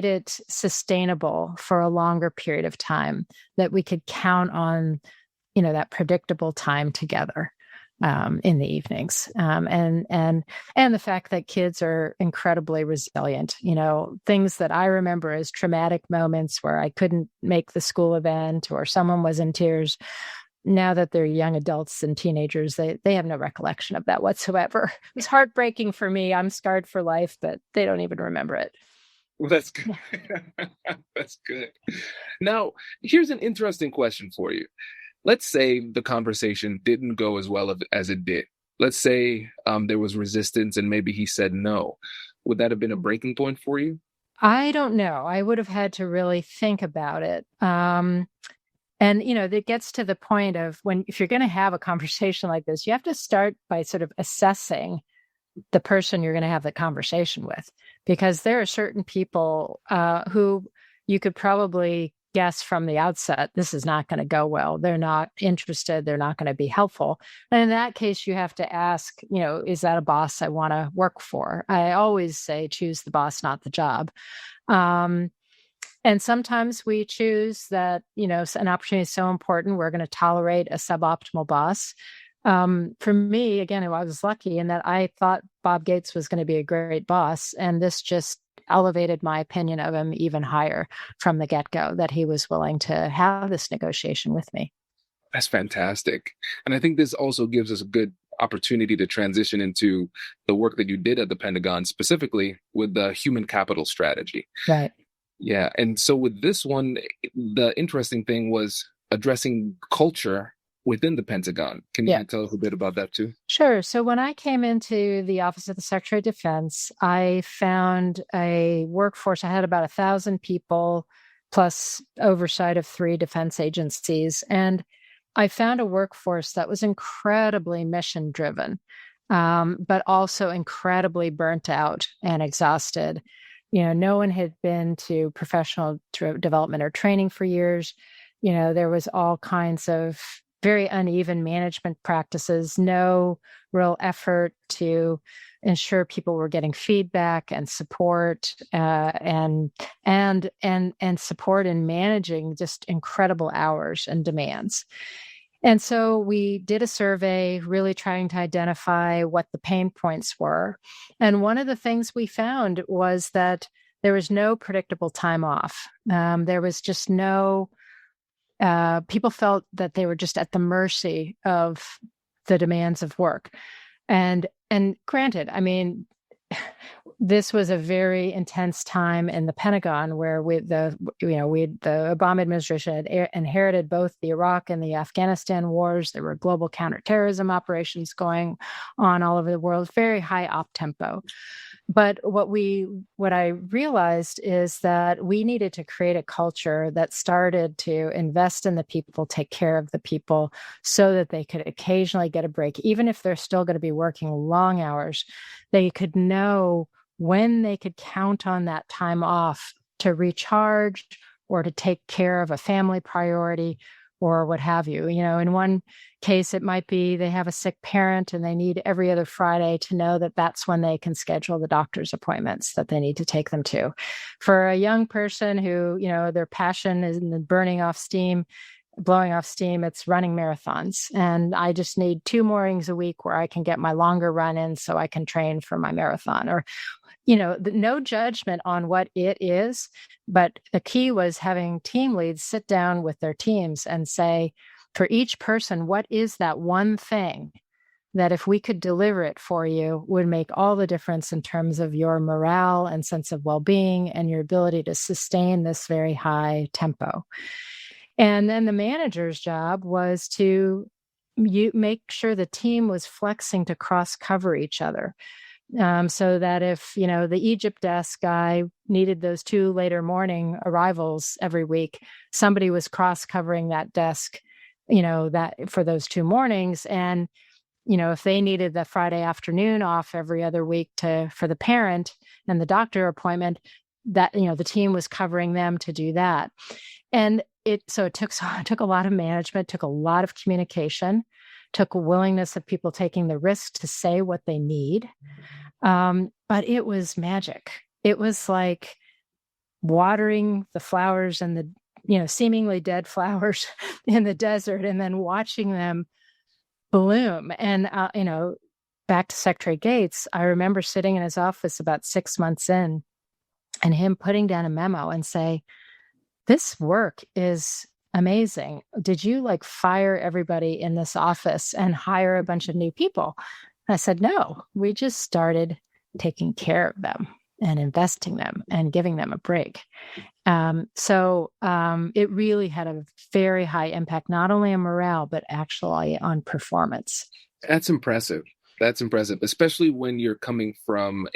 it sustainable for a longer period of time that we could count on, that predictable time together in the evenings. And the fact that kids are incredibly resilient, things that I remember as traumatic moments where I couldn't make the school event or someone was in tears. Now that they're young adults and teenagers, they have no recollection of that whatsoever. It was heartbreaking for me. I'm scarred for life, but they don't even remember it. Well, that's good. That's good. Now, here's an interesting question for you. Let's say the conversation didn't go as well as it did. let's say there was resistance and maybe he said no. Would that have been a breaking point for you? I don't know. I would have had to really think about it. And, that gets to the point of if you're going to have a conversation like this, you have to start by sort of assessing the person you're going to have the conversation with, because there are certain people who you could probably guess from the outset, this is not going to go well. They're not interested. They're not going to be helpful. And in that case, you have to ask, is that a boss I want to work for? I always say, choose the boss, not the job. And sometimes we choose that, an opportunity is so important, we're going to tolerate a suboptimal boss. For me, again, I was lucky in that I thought Bob Gates was going to be a great boss. And this just elevated my opinion of him even higher from the get-go, that he was willing to have this negotiation with me. That's fantastic. And I think this also gives us a good opportunity to transition into the work that you did at the Pentagon, specifically with the human capital strategy. Right. Yeah. And so with this one, the interesting thing was addressing culture within the Pentagon. Can you tell us a bit about that too? Sure. So when I came into the Office of the Secretary of Defense, I found a workforce. I had about 1,000 people plus oversight of 3 defense agencies. And I found a workforce that was incredibly mission driven, but also incredibly burnt out and exhausted. No one had been to professional development or training for years. There was all kinds of very uneven management practices, no real effort to ensure people were getting feedback and support, and support in managing just incredible hours and demands. And so we did a survey really trying to identify what the pain points were. And one of the things we found was that there was no predictable time off. There was just no, people felt that they were just at the mercy of the demands of work. And granted, I mean, this was a very intense time in the Pentagon where the Obama administration had inherited both the Iraq and the Afghanistan wars. There were global counterterrorism operations going on all over the world, very high op tempo. But what I realized is that we needed to create a culture that started to invest in the people, take care of the people, so that they could occasionally get a break. Even if they're still going to be working long hours, they could know when they could count on that time off to recharge or to take care of a family priority or what have you. In one case, it might be they have a sick parent and they need every other Friday to know that that's when they can schedule the doctor's appointments that they need to take them to. For a young person who, their passion is in blowing off steam, it's running marathons. And I just need 2 mornings a week where I can get my longer run in so I can train for my marathon. Or no judgment on what it is, but the key was having team leads sit down with their teams and say, for each person, what is that one thing that if we could deliver it for you would make all the difference in terms of your morale and sense of well-being and your ability to sustain this very high tempo. And then the manager's job was to make sure the team was flexing to cross-cover each other. So that if, the Egypt desk guy needed those 2 later morning arrivals every week, somebody was cross-covering that desk, that for those 2 mornings. And, if they needed the Friday afternoon off every other week for the parent and the doctor appointment, that, the team was covering them to do that. And it took a lot of management, took a lot of communication, took a willingness of people taking the risk to say what they need. But it was magic. It was like watering the flowers and the, seemingly dead flowers in the desert and then watching them bloom. And, back to Secretary Gates, I remember sitting in his office about 6 months in and him putting down a memo and say, this work is amazing. Did you fire everybody in this office and hire a bunch of new people? And I said, no, we just started taking care of them and investing them and giving them a break. So it really had a very high impact, not only on morale, but actually on performance. That's impressive. That's impressive, especially when you're coming from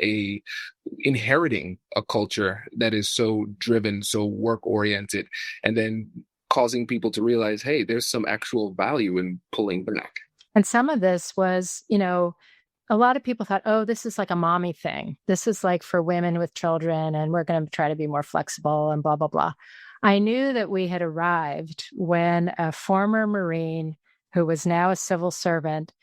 inheriting a culture that is so driven, so work oriented, and then causing people to realize, hey, there's some actual value in pulling back. And some of this was, a lot of people thought, oh, this is like a mommy thing. This is like for women with children, and we're going to try to be more flexible and blah, blah, blah. I knew that we had arrived when a former Marine who was now a civil servant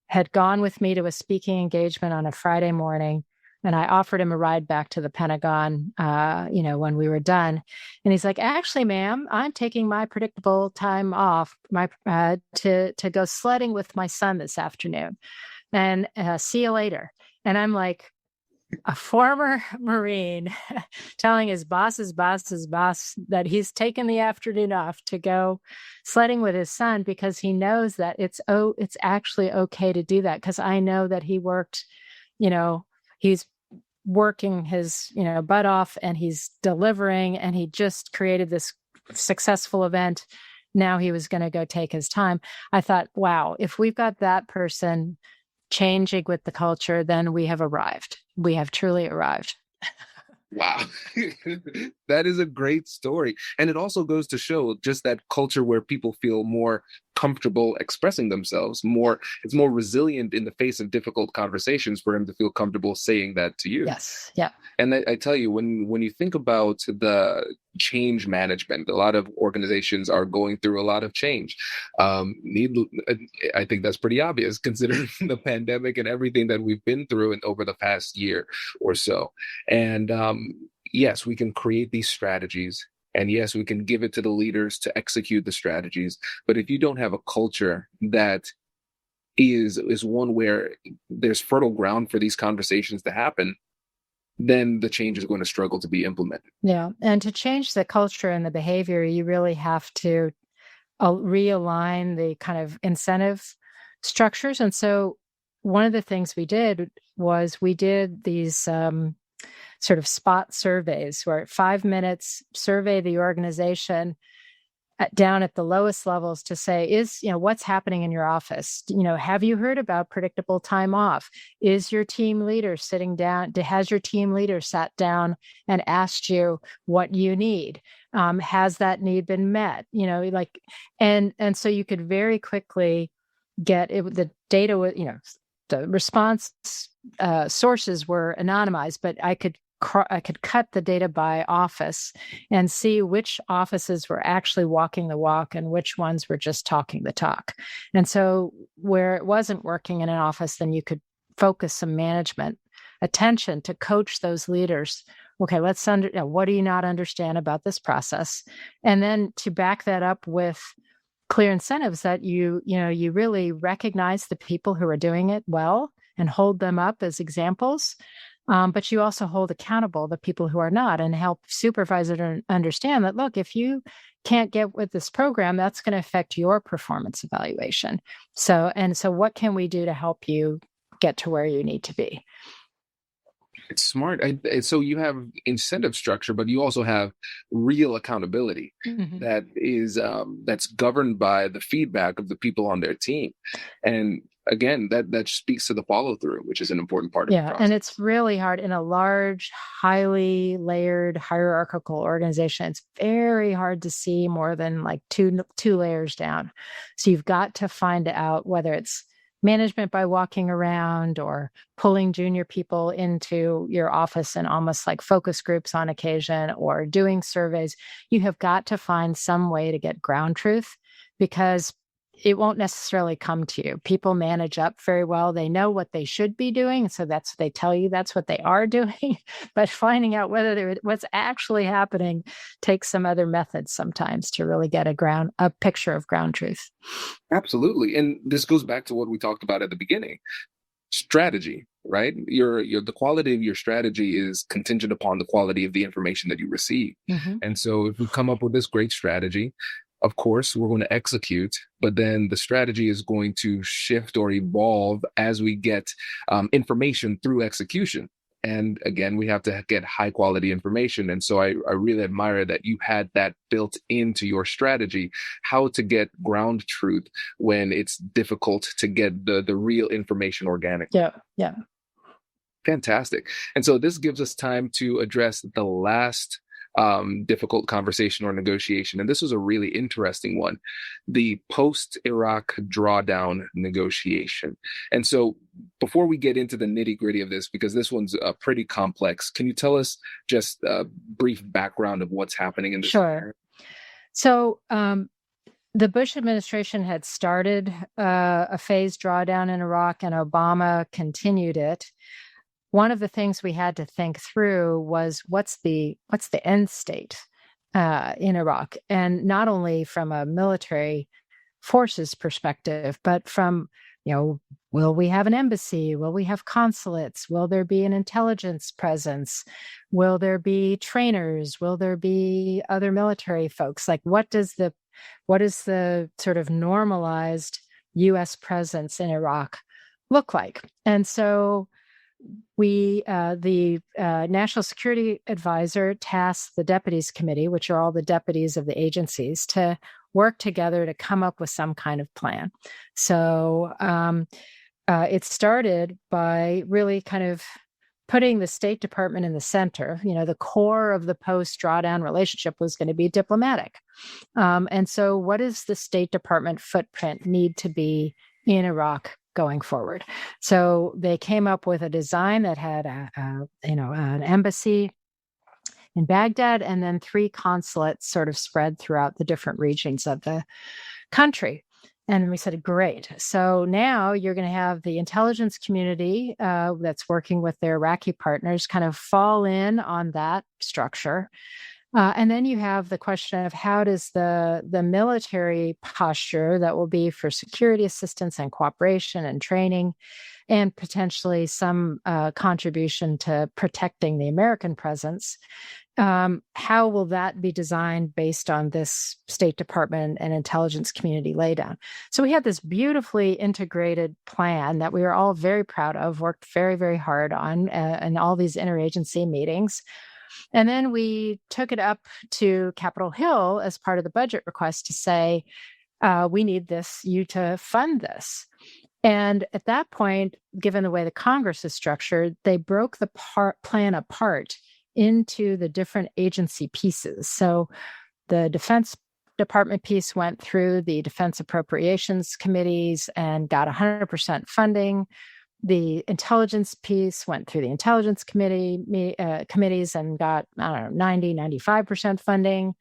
had gone with me to a speaking engagement on a Friday morning. And I offered him a ride back to the Pentagon, when we were done. And he's like, actually, ma'am, I'm taking my predictable time off to go sledding with my son this afternoon. And see you later. And I'm like, a former Marine telling his boss's boss that he's taken the afternoon off to go sledding with his son because he knows that it's actually okay to do that. Because I know that he worked, he's working his, butt off, and he's delivering, and he just created this successful event. Now he was going to go take his time. I thought, wow, if we've got that person changing with the culture, then we have arrived. We have truly arrived. Wow. That is a great story. And it also goes to show just that culture where people feel more comfortable expressing themselves, it's more resilient in the face of difficult conversations for him to feel comfortable saying that to you. Yes. Yeah. And I tell you, when you think about the change management, a lot of organizations are going through a lot of change. I think that's pretty obvious considering the pandemic and everything that we've been through over the past year or so. And yes, we can create these strategies. And yes, we can give it to the leaders to execute the strategies. But if you don't have a culture that is one where there's fertile ground for these conversations to happen, then the change is going to struggle to be implemented. Yeah. And to change the culture and the behavior, you really have to realign the kind of incentive structures. And so one of the things we did was we did these sort of spot surveys where 5 minutes survey the organization down at the lowest levels to say, what's happening in your office? Have you heard about predictable time off? Is your team leader sitting down? Has your team leader sat down and asked you what you need? Has that need been met? And so you could very quickly get it. The data, the response sources were anonymized, but I could cut the data by office and see which offices were actually walking the walk and which ones were just talking the talk. And so where it wasn't working in an office, then you could focus some management attention to coach those leaders. Okay, let's what do you not understand about this process? And then to back that up with clear incentives that you really recognize the people who are doing it well and hold them up as examples. But you also hold accountable the people who are not, and help supervisors understand that, look, if you can't get with this program, that's going to affect your performance evaluation. So what can we do to help you get to where you need to be? It's smart. So you have incentive structure, but you also have real accountability that is that's governed by the feedback of the people on their team. And again, that speaks to the follow through, which is an important part of the process. And it's really hard in a large, highly layered, hierarchical organization. It's very hard to see more than like two layers down. So you've got to find out whether it's management by walking around or pulling junior people into your office and almost like focus groups on occasion, or doing surveys. You have got to find some way to get ground truth, because it won't necessarily come to you. People manage up very well. They know what they should be doing. So that's what they tell you. That's what they are doing. But finding out what's actually happening takes some other methods sometimes to really get a picture of ground truth. Absolutely. And this goes back to what we talked about at the beginning. Strategy, right? The quality of your strategy is contingent upon the quality of the information that you receive. And so if we come up with this great strategy, of course, we're going to execute, but then the strategy is going to shift or evolve as we get information through execution. And again, we have to get high quality information. And so I really admire that you had that built into your strategy, how to get ground truth when it's difficult to get the real information organically. Yeah. Fantastic. And so this gives us time to address the last difficult conversation or negotiation. And this was a really interesting one, the post-Iraq drawdown negotiation. And so before we get into the nitty-gritty of this, because this one's pretty complex, can you tell us just a brief background of what's happening in this? Sure. So the Bush administration had started a phased drawdown in Iraq, and Obama continued it. One of the things we had to think through was what's the end state in Iraq, and not only from a military forces perspective, but from, will we have an embassy? Will we have consulates? Will there be an intelligence presence? Will there be trainers? Will there be other military folks? Like, what is the sort of normalized U.S. presence in Iraq look like? And so the National Security Advisor tasked the Deputies Committee, which are all the deputies of the agencies, to work together to come up with some kind of plan. So it started by really kind of putting the State Department in the center. The core of the post-drawdown relationship was going to be diplomatic. And so what does the State Department footprint need to be in Iraq going forward? So they came up with a design that had an embassy in Baghdad and then 3 consulates sort of spread throughout the different regions of the country. And we said, great. So now you're going to have the intelligence community that's working with their Iraqi partners kind of fall in on that structure. And then you have the question of how does the military posture that will be for security assistance and cooperation and training and potentially some contribution to protecting the American presence, how will that be designed based on this State Department and intelligence community laydown? So we had this beautifully integrated plan that we were all very proud of, worked very, very hard on in all these interagency meetings. And then we took it up to Capitol Hill as part of the budget request to say, we need you to fund this. And at that point, given the way the Congress is structured, they broke the plan apart into the different agency pieces. So the Defense Department piece went through the Defense Appropriations Committees and got 100% funding. The intelligence piece went through the intelligence committees and got, 90, 95% funding.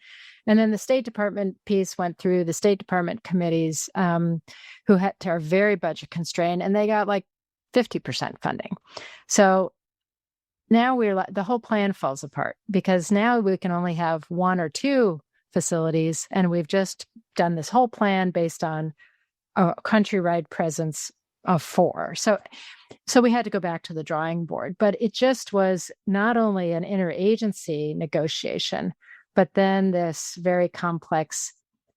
And then the State Department piece went through the State Department committees who are very budget constrained, and they got like 50% funding. So now the whole plan falls apart because now we can only have 1 or 2 facilities, and we've just done this whole plan based on a countrywide presence of 4. So we had to go back to the drawing board, but it just was not only an interagency negotiation, but then this very complex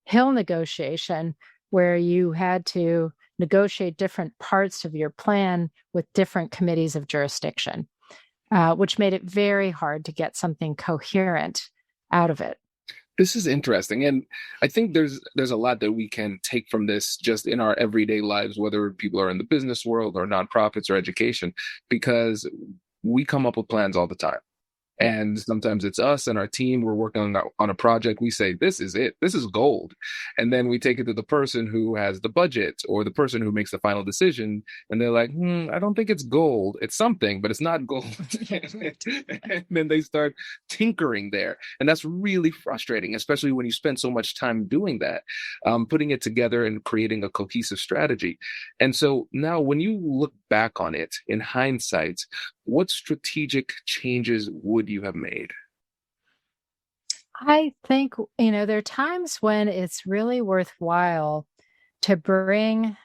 Hill negotiation where you had to negotiate different parts of your plan with different committees of jurisdiction, which made it very hard to get something coherent out of it. This is interesting. And I think there's a lot that we can take from this just in our everyday lives, whether people are in the business world or nonprofits or education, because we come up with plans all the time. And sometimes it's us and our team, we're working on a project. We say, this is it. This is gold. And then we take it to the person who has the budget or the person who makes the final decision. And they're like, I don't think it's gold. It's something, but it's not gold. And then they start tinkering there. And that's really frustrating, especially when you spend so much time doing that, putting it together and creating a cohesive strategy. And so now when you look back on it in hindsight, what strategic changes would you have made? I think, there are times when it's really worthwhile to bring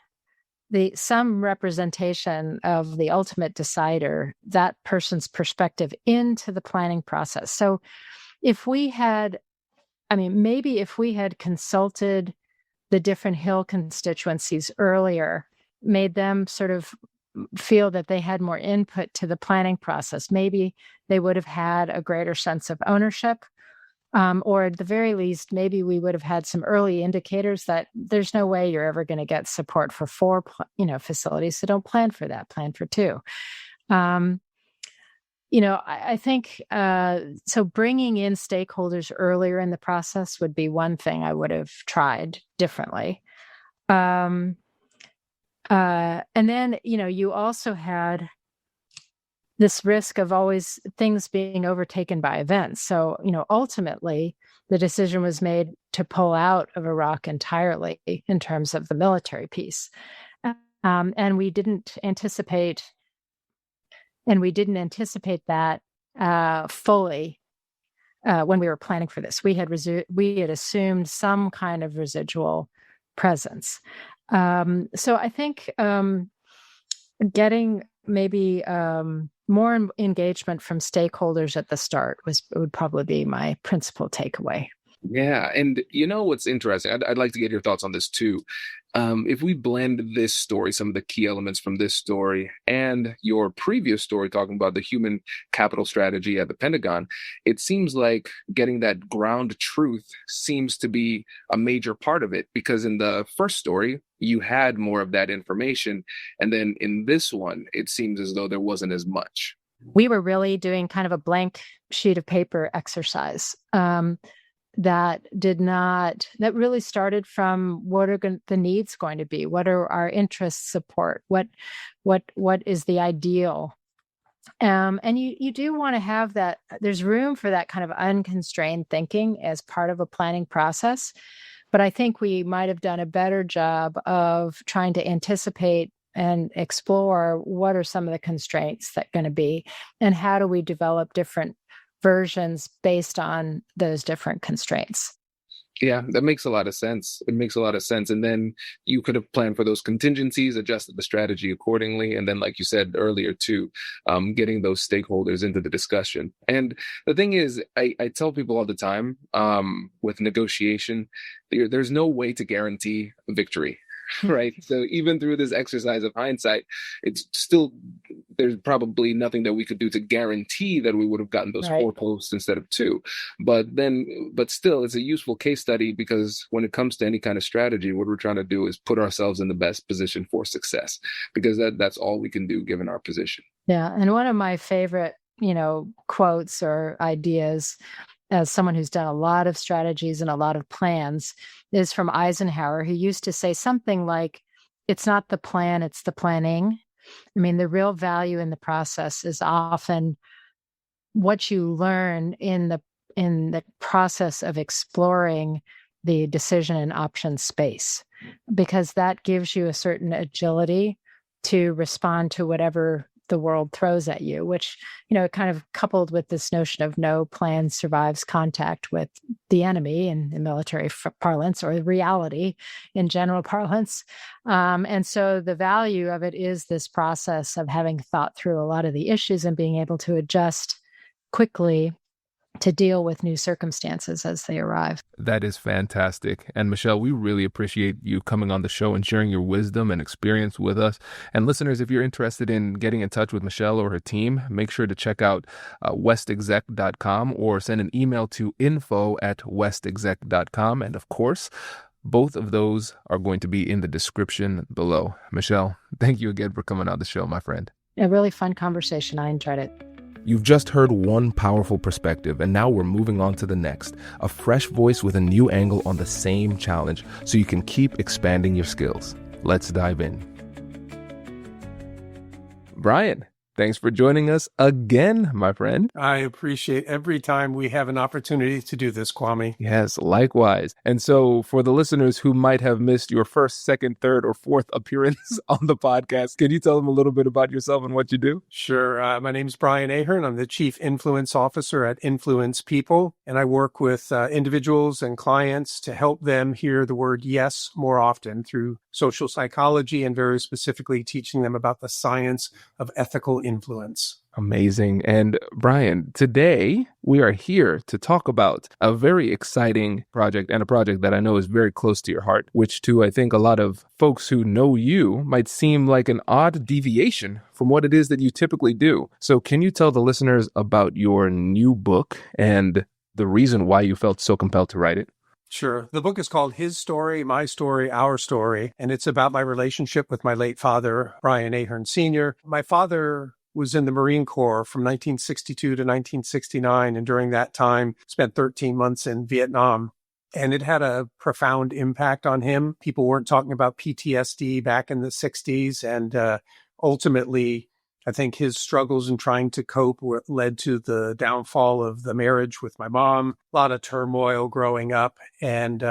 some representation of the ultimate decider, that person's perspective, into the planning process. So if we had consulted the different Hill constituencies earlier, made them sort of feel that they had more input to the planning process. Maybe they would have had a greater sense of ownership, or at the very least, maybe we would have had some early indicators that there's no way you're ever going to get support for 4, facilities. So don't plan for that. Plan for 2. I think so. Bringing in stakeholders earlier in the process would be one thing I would have tried differently. And then, you also had this risk of always things being overtaken by events. So, ultimately, the decision was made to pull out of Iraq entirely in terms of the military piece. And we didn't anticipate that fully when we were planning for this. We had assumed some kind of residual presence. So I think getting maybe more engagement from stakeholders at the start would probably be my principal takeaway. Yeah. And what's interesting, I'd like to get your thoughts on this too. If we blend this story, some of the key elements from this story and your previous story talking about the human capital strategy at the Pentagon, it seems like getting that ground truth seems to be a major part of it, because in the first story, you had more of that information. And then in this one, it seems as though there wasn't as much. We were really doing kind of a blank sheet of paper exercise. That really started from what are the needs going to be? What are our interests support? What is the ideal? And you do want to have that. There's room for that kind of unconstrained thinking as part of a planning process. But I think we might have done a better job of trying to anticipate and explore what are some of the constraints that are going to be, and how do we develop different versions based on those different constraints. Yeah, that makes a lot of sense. It makes a lot of sense. And then you could have planned for those contingencies, adjusted the strategy accordingly. And then, like you said earlier, too, getting those stakeholders into the discussion. And the thing is, I tell people all the time with negotiation, there's no way to guarantee victory. Right. So even through this exercise of hindsight, it's still, there's probably nothing that we could do to guarantee that we would have gotten those 4 posts instead of 2. But still, it's a useful case study, because when it comes to any kind of strategy, what we're trying to do is put ourselves in the best position for success, because that's all we can do given our position. Yeah. And one of my favorite, quotes or ideas, as someone who's done a lot of strategies and a lot of plans, is from Eisenhower, who used to say something like, it's not the plan, it's the planning. I mean, the real value in the process is often what you learn in the process of exploring the decision and option space, because that gives you a certain agility to respond to whatever the world throws at you, which, kind of coupled with this notion of no plan survives contact with the enemy in military parlance, or reality in general parlance. And so the value of it is this process of having thought through a lot of the issues and being able to adjust quickly to deal with new circumstances as they arrive. That is fantastic. And Michèle, we really appreciate you coming on the show and sharing your wisdom and experience with us. And listeners, if you're interested in getting in touch with Michèle or her team, make sure to check out westexec.com or send an email to info@westexec.com. And of course, both of those are going to be in the description below. Michèle, thank you again for coming on the show, my friend. A really fun conversation. I enjoyed it. You've just heard one powerful perspective, and now we're moving on to the next. A fresh voice with a new angle on the same challenge, so you can keep expanding your skills. Let's dive in. Brian, thanks for joining us again, my friend. I appreciate every time we have an opportunity to do this, Kwame. Yes, likewise. And so for the listeners who might have missed your first, second, third, or fourth appearance on the podcast, can you tell them a little bit about yourself and what you do? Sure. My name is Brian Ahearn. I'm the Chief Influence Officer at Influence People, and I work with individuals and clients to help them hear the word yes more often through social psychology, and very specifically teaching them about the science of ethical influence. Amazing. And Brian, today we are here to talk about a very exciting project, and a project that I know is very close to your heart, which to, I think, a lot of folks who know you might seem like an odd deviation from what it is that you typically do. So can you tell the listeners about your new book and the reason why you felt so compelled to write it? Sure. The book is called His Story, My Story, Our Story, and it's about my relationship with my late father, Brian Ahearn Sr. My father was in the Marine Corps from 1962 to 1969, and during that time spent 13 months in Vietnam. And it had a profound impact on him. People weren't talking about PTSD back in the 60s, and ultimately, I think his struggles in trying to cope led to the downfall of the marriage with my mom, a lot of turmoil growing up. And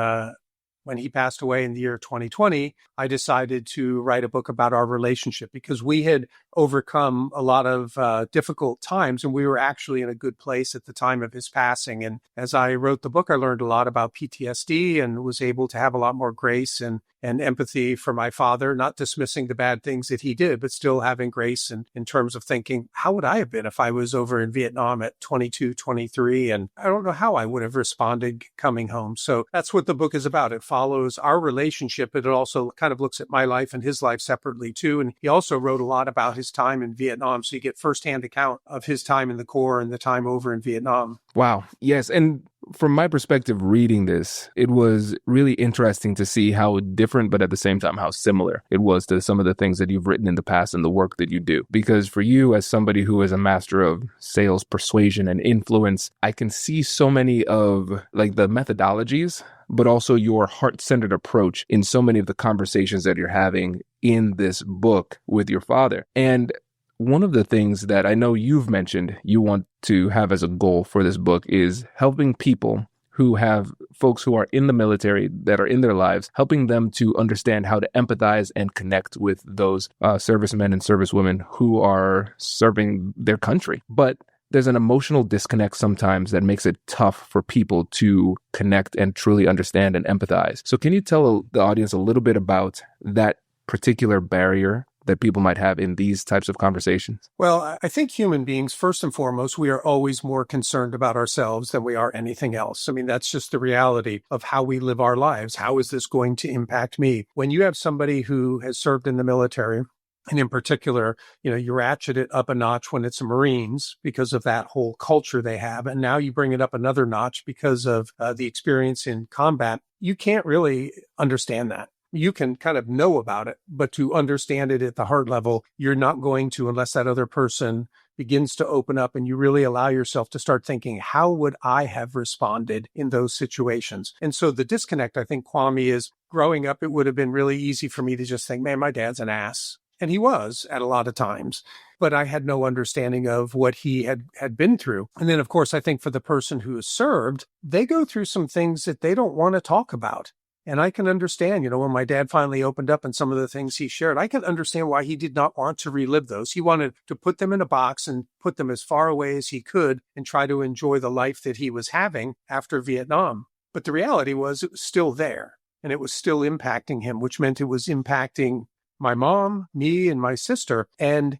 when he passed away in the year 2020, I decided to write a book about our relationship because we had overcome a lot of difficult times, and we were actually in a good place at the time of his passing. And as I wrote the book, I learned a lot about PTSD and was able to have a lot more grace and empathy for my father, not dismissing the bad things that he did, but still having grace in terms of thinking, how would I have been if I was over in Vietnam at 22, 23? And I don't know how I would have responded coming home. So that's what the book is about. It follows our relationship, but it also kind of looks at my life and his life separately too. And he also wrote a lot about his time in Vietnam. So you get firsthand account of his time in the Corps and the time over in Vietnam. Wow. Yes. And from my perspective, reading this, it was really interesting to see how different, but at the same time, how similar it was to some of the things that you've written in the past and the work that you do. Because for you, as somebody who is a master of sales, persuasion, and influence, I can see so many of like the methodologies, but also your heart-centered approach in so many of the conversations that you're having in this book with your father. And one of the things that I know you've mentioned you want to have as a goal for this book is helping people who have folks who are in the military that are in their lives, helping them to understand how to empathize and connect with those servicemen and servicewomen who are serving their country. But there's an emotional disconnect sometimes that makes it tough for people to connect and truly understand and empathize. So can you tell the audience a little bit about that particular barrier that people might have in these types of conversations? Well, I think human beings, first and foremost, we are always more concerned about ourselves than we are anything else. I mean, that's just the reality of how we live our lives. How is this going to impact me? When you have somebody who has served in the military, and in particular, you ratchet it up a notch when it's Marines because of that whole culture they have. And now you bring it up another notch because of the experience in combat. You can't really understand that. You can kind of know about it, but to understand it at the heart level, you're not going to unless that other person begins to open up and you really allow yourself to start thinking, how would I have responded in those situations? And so the disconnect, I think, Kwame, is growing up, it would have been really easy for me to just think, man, my dad's an ass. And he was at a lot of times, but I had no understanding of what he had been through. And then, of course, I think for the person who has served, they go through some things that they don't want to talk about. And I can understand, when my dad finally opened up and some of the things he shared, I can understand why he did not want to relive those. He wanted to put them in a box and put them as far away as he could and try to enjoy the life that he was having after Vietnam. But the reality was it was still there and it was still impacting him, which meant it was impacting my mom, me, and my sister. And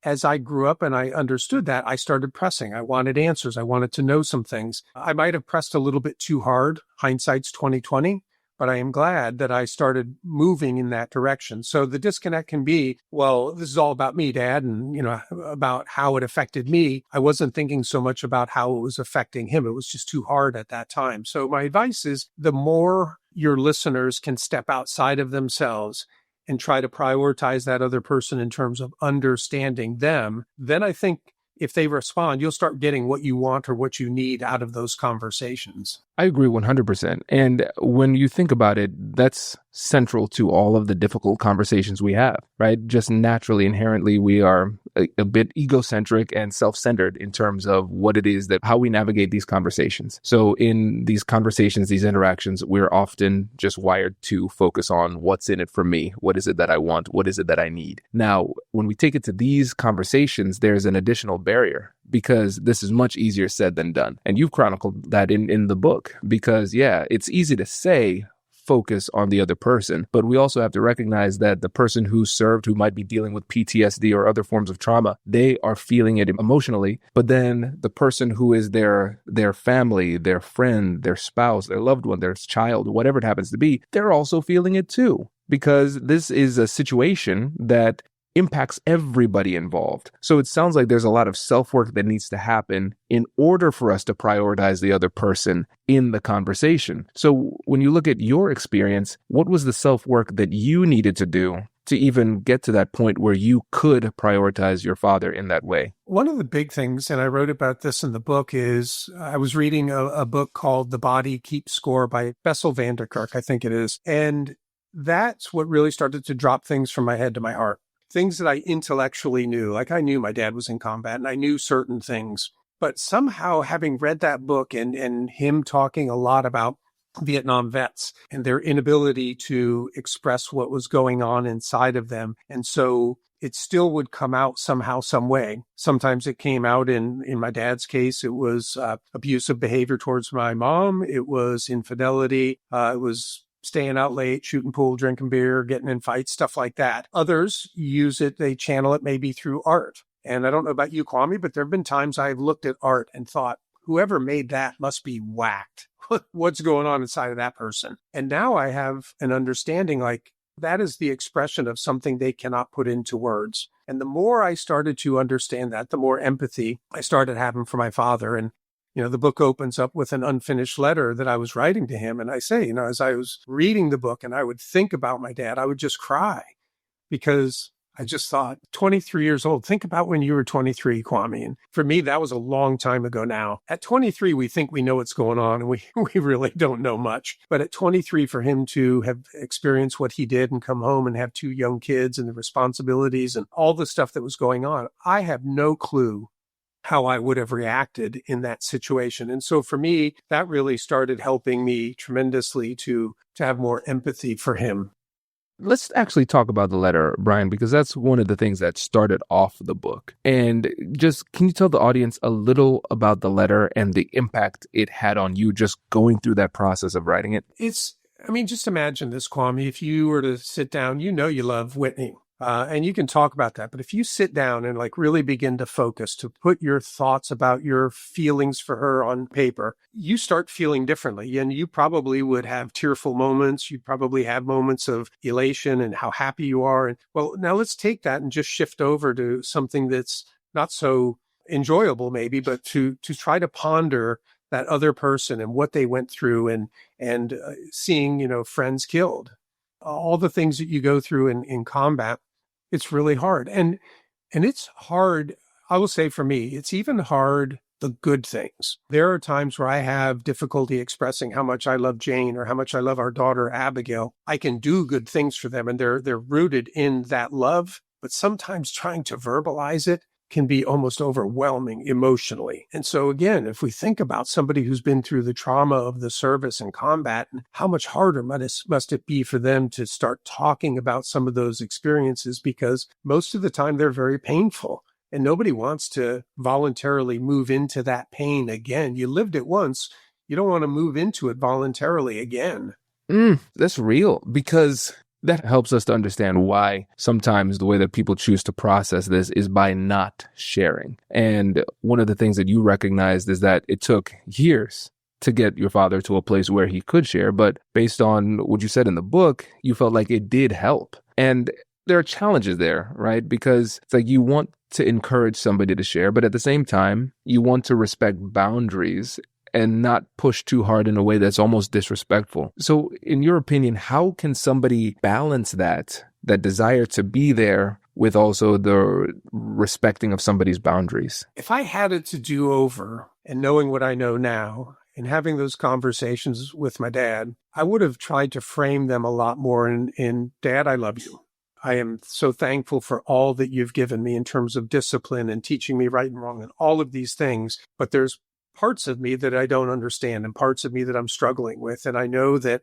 as I grew up and I understood that, I started pressing. I wanted answers. I wanted to know some things. I might have pressed a little bit too hard. Hindsight's 2020. But I am glad that I started moving in that direction. So the disconnect can be, well, this is all about me, Dad, and, about how it affected me. I wasn't thinking so much about how it was affecting him. It was just too hard at that time. So my advice is the more your listeners can step outside of themselves and try to prioritize that other person in terms of understanding them, then I think if they respond, you'll start getting what you want or what you need out of those conversations. I agree 100%. And when you think about it, that's central to all of the difficult conversations we have, right? Just naturally, inherently, we are a bit egocentric and self-centered in terms of what it is that how we navigate these conversations. So in these conversations, these interactions, we're often just wired to focus on what's in it for me. What is it that I want? What is it that I need? Now, when we take it to these conversations, there's an additional barrier because this is much easier said than done. And you've chronicled that in the book because, yeah, it's easy to say focus on the other person. But we also have to recognize that the person who served, who might be dealing with PTSD or other forms of trauma, they are feeling it emotionally. But then the person who is their family, their friend, their spouse, their loved one, their child, whatever it happens to be, they're also feeling it too. Because this is a situation that impacts everybody involved. So it sounds like there's a lot of self-work that needs to happen in order for us to prioritize the other person in the conversation. So when you look at your experience, what was the self-work that you needed to do to even get to that point where you could prioritize your father in that way? One of the big things, and I wrote about this in the book, is I was reading a book called The Body Keeps Score by Bessel van der Kolk, I think it is. And that's what really started to drop things from my head to my heart. Things that I intellectually knew, like I knew my dad was in combat and I knew certain things, but somehow having read that book and him talking a lot about Vietnam vets and their inability to express what was going on inside of them. And so it still would come out somehow, some way. Sometimes it came out in my dad's case, it was abusive behavior towards my mom. It was infidelity. It was staying out late, shooting pool, drinking beer, getting in fights, stuff like that. Others use it, they channel it maybe through art. And I don't know about you, Kwame, but there have been times I've looked at art and thought, whoever made that must be whacked. What's going on inside of that person? And now I have an understanding like that is the expression of something they cannot put into words. And the more I started to understand that, the more empathy I started having for my father. And the book opens up with an unfinished letter that I was writing to him. And I say, as I was reading the book and I would think about my dad, I would just cry because I just thought 23 years old. Think about when you were 23, Kwame. And for me, that was a long time ago now. At 23, we think we know what's going on and we really don't know much. But at 23, for him to have experienced what he did and come home and have 2 young kids and the responsibilities and all the stuff that was going on, I have no clue how I would have reacted in that situation. And so for me, that really started helping me tremendously to have more empathy for him. Let's actually talk about the letter, Brian, because that's one of the things that started off the book. And just, can you tell the audience a little about the letter and the impact it had on you just going through that process of writing it? Just imagine this, Kwame. If you were to sit down, you love Whitney. And you can talk about that. But if you sit down and really begin to focus, to put your thoughts about your feelings for her on paper, you start feeling differently. And you probably would have tearful moments. You'd probably have moments of elation and how happy you are. And well, now let's take that and just shift over to something that's not so enjoyable maybe, but to try to ponder that other person and what they went through and seeing, friends killed. All the things that you go through in combat, it's really hard. And it's hard, I will say for me, it's even hard, the good things. There are times where I have difficulty expressing how much I love Jane or how much I love our daughter, Abigail. I can do good things for them and they're rooted in that love, but sometimes trying to verbalize it can be almost overwhelming emotionally. And so again, if we think about somebody who's been through the trauma of the service and combat, and how much harder must it be for them to start talking about some of those experiences, because most of the time they're very painful and nobody wants to voluntarily move into that pain again. You lived it once. You don't want to move into it voluntarily again. That's real, because that helps us to understand why sometimes the way that people choose to process this is by not sharing. And one of the things that you recognized is that it took years to get your father to a place where he could share. But based on what you said in the book, you felt like it did help. And there are challenges there, right? Because it's like you want to encourage somebody to share, but at the same time, you want to respect boundaries and not push too hard in a way that's almost disrespectful. So in your opinion, how can somebody balance that desire to be there with also the respecting of somebody's boundaries? If I had it to do over and knowing what I know now and having those conversations with my dad, I would have tried to frame them a lot more in Dad, I love you. I am so thankful for all that you've given me in terms of discipline and teaching me right and wrong and all of these things. But there's parts of me that I don't understand and parts of me that I'm struggling with. And I know that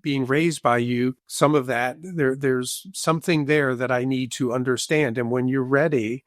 being raised by you, some of that, there's something there that I need to understand. And when you're ready,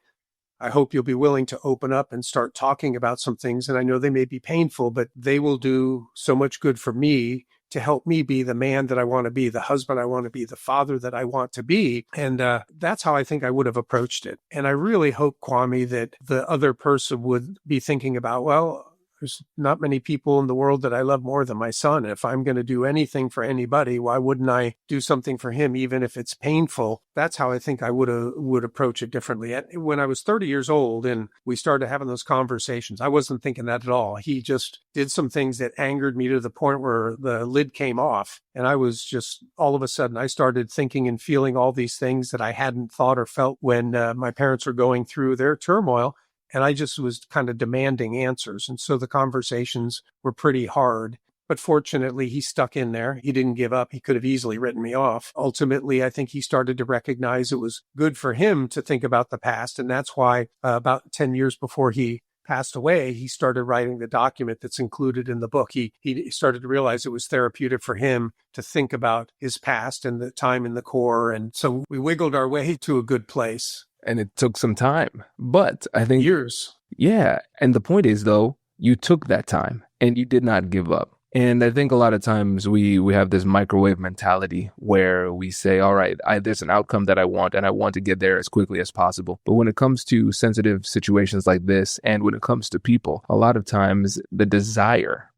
I hope you'll be willing to open up and start talking about some things. And I know they may be painful, but they will do so much good for me to help me be the man that I want to be, the husband I want to be, the father that I want to be. And that's how I think I would have approached it. And I really hope, Kwame, that the other person would be thinking about, well, there's not many people in the world that I love more than my son. If I'm going to do anything for anybody, why wouldn't I do something for him, even if it's painful? That's how I think I would approach it differently. When I was 30 years old and we started having those conversations, I wasn't thinking that at all. He just did some things that angered me to the point where the lid came off. And I was just, all of a sudden, I started thinking and feeling all these things that I hadn't thought or felt when my parents were going through their turmoil. And I just was kind of demanding answers. And so the conversations were pretty hard. But fortunately, he stuck in there. He didn't give up. He could have easily written me off. Ultimately, I think he started to recognize it was good for him to think about the past. And that's why about 10 years before he passed away, he started writing the document that's included in the book. He started to realize it was therapeutic for him to think about his past and the time in the Corps. And so we wiggled our way to a good place. And it took some time, but I think years. Yeah. And the point is, though, you took that time and you did not give up. And I think a lot of times we have this microwave mentality where we say, all right, there's an outcome that I want and I want to get there as quickly as possible. But when it comes to sensitive situations like this, and when it comes to people, a lot of times the desire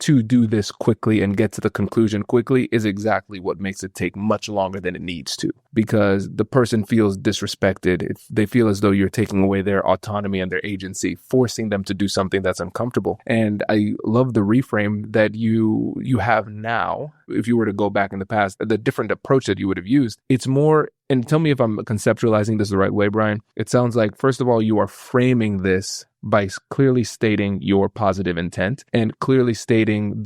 to do this quickly and get to the conclusion quickly is exactly what makes it take much longer than it needs to, because the person feels disrespected. They feel as though you're taking away their autonomy and their agency, forcing them to do something that's uncomfortable. And I love the reframe that you have now. If you were to go back in the past, the different approach that you would have used, it's more, and tell me if I'm conceptualizing this the right way, Brian. It sounds like, first of all, you are framing this by clearly stating your positive intent and clearly stating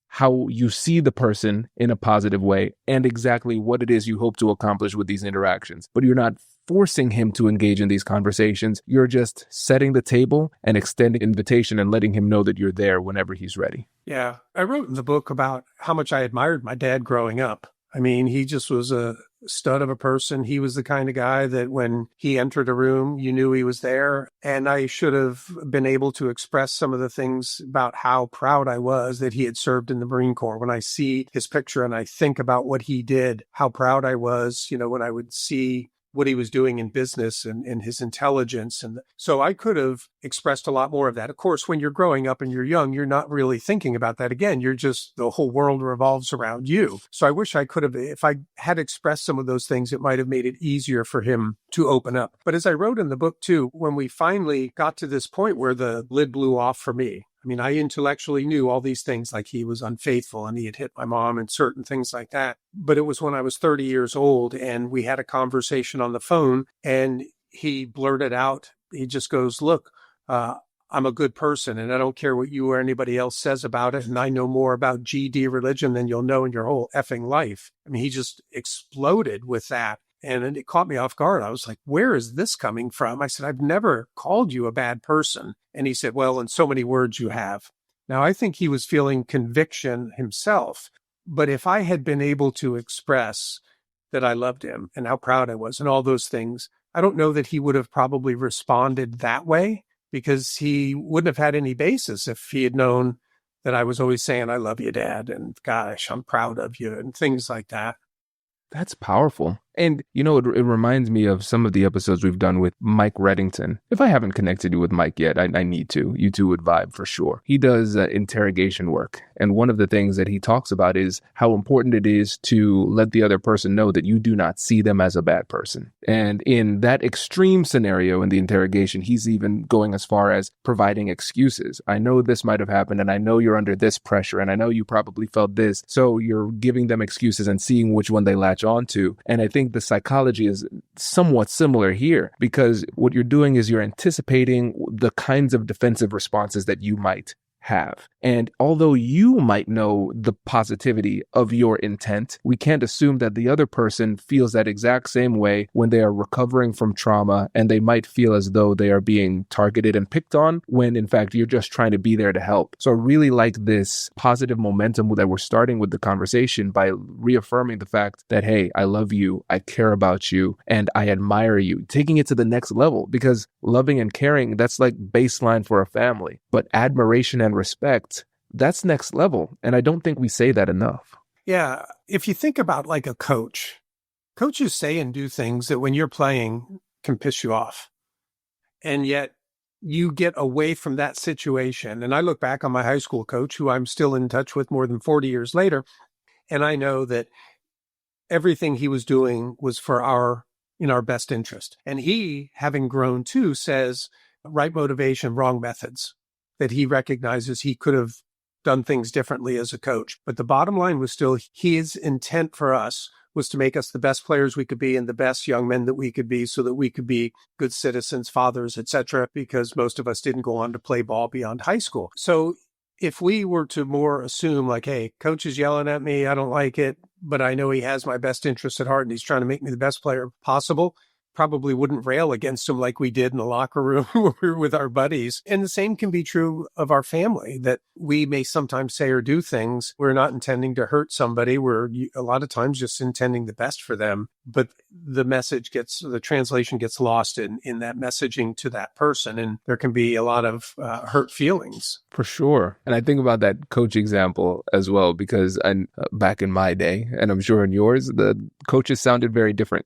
how you see the person in a positive way and exactly what it is you hope to accomplish with these interactions. But you're not forcing him to engage in these conversations. You're just setting the table and extending invitation and letting him know that you're there whenever he's ready. Yeah. I wrote in the book about how much I admired my dad growing up. I mean, he just was a stud of a person. He was the kind of guy that when he entered a room, you knew he was there. And I should have been able to express some of the things about how proud I was that he had served in the Marine Corps. When I see his picture and I think about what he did, how proud I was, when I would see what he was doing in business and his intelligence. And so I could have expressed a lot more of that. Of course, when you're growing up and you're young, you're not really thinking about that. Again, the whole world revolves around you. So I wish I could have, if I had expressed some of those things, it might have made it easier for him to open up. But as I wrote in the book too, when we finally got to this point where the lid blew off for me, I mean, I intellectually knew all these things, like he was unfaithful and he had hit my mom and certain things like that. But it was when I was 30 years old and we had a conversation on the phone and he blurted out, he just goes, look, I'm a good person and I don't care what you or anybody else says about it. And I know more about GD religion than you'll know in your whole effing life. I mean, he just exploded with that. And it caught me off guard. I was like, where is this coming from? I said, I've never called you a bad person. And he said, well, in so many words you have. Now, I think he was feeling conviction himself. But if I had been able to express that I loved him and how proud I was and all those things, I don't know that he would have probably responded that way, because he wouldn't have had any basis if he had known that I was always saying, I love you, Dad, and gosh, I'm proud of you, and things like that. That's powerful. And, it reminds me of some of the episodes we've done with Mike Reddington. If I haven't connected you with Mike yet, I need to. You two would vibe for sure. He does interrogation work. And one of the things that he talks about is how important it is to let the other person know that you do not see them as a bad person. And in that extreme scenario in the interrogation, he's even going as far as providing excuses. I know this might have happened, and I know you're under this pressure, and I know you probably felt this. So you're giving them excuses and seeing which one they latch on to. And I think the psychology is somewhat similar here, because what you're doing is you're anticipating the kinds of defensive responses that you might have. And although you might know the positivity of your intent, we can't assume that the other person feels that exact same way when they are recovering from trauma, and they might feel as though they are being targeted and picked on, when in fact you're just trying to be there to help. So I really like this positive momentum that we're starting with the conversation by reaffirming the fact that, hey, I love you, I care about you, and I admire you, taking it to the next level, because loving and caring, that's like baseline for a family. But admiration and respect, that's next level. And I don't think we say that enough. Yeah. If you think about like a coach, coaches say and do things that when you're playing can piss you off. And yet you get away from that situation. And I look back on my high school coach, who I'm still in touch with more than 40 years later, and I know that everything he was doing was for our best interest. And he, having grown too, says right motivation, wrong methods, that he recognizes he could have done things differently as a coach. But the bottom line was still his intent for us was to make us the best players we could be and the best young men that we could be so that we could be good citizens, fathers, etc., because most of us didn't go on to play ball beyond high school. So if we were to more assume like, hey, coach is yelling at me, I don't like it, but I know he has my best interest at heart and he's trying to make me the best player possible, probably wouldn't rail against him like we did in the locker room when we were with our buddies. And the same can be true of our family, that we may sometimes say or do things. We're not intending to hurt somebody. We're a lot of times just intending the best for them. But the translation gets lost in that messaging to that person. And there can be a lot of hurt feelings. For sure. And I think about that coach example as well, because back in my day, and I'm sure in yours, the coaches sounded very different.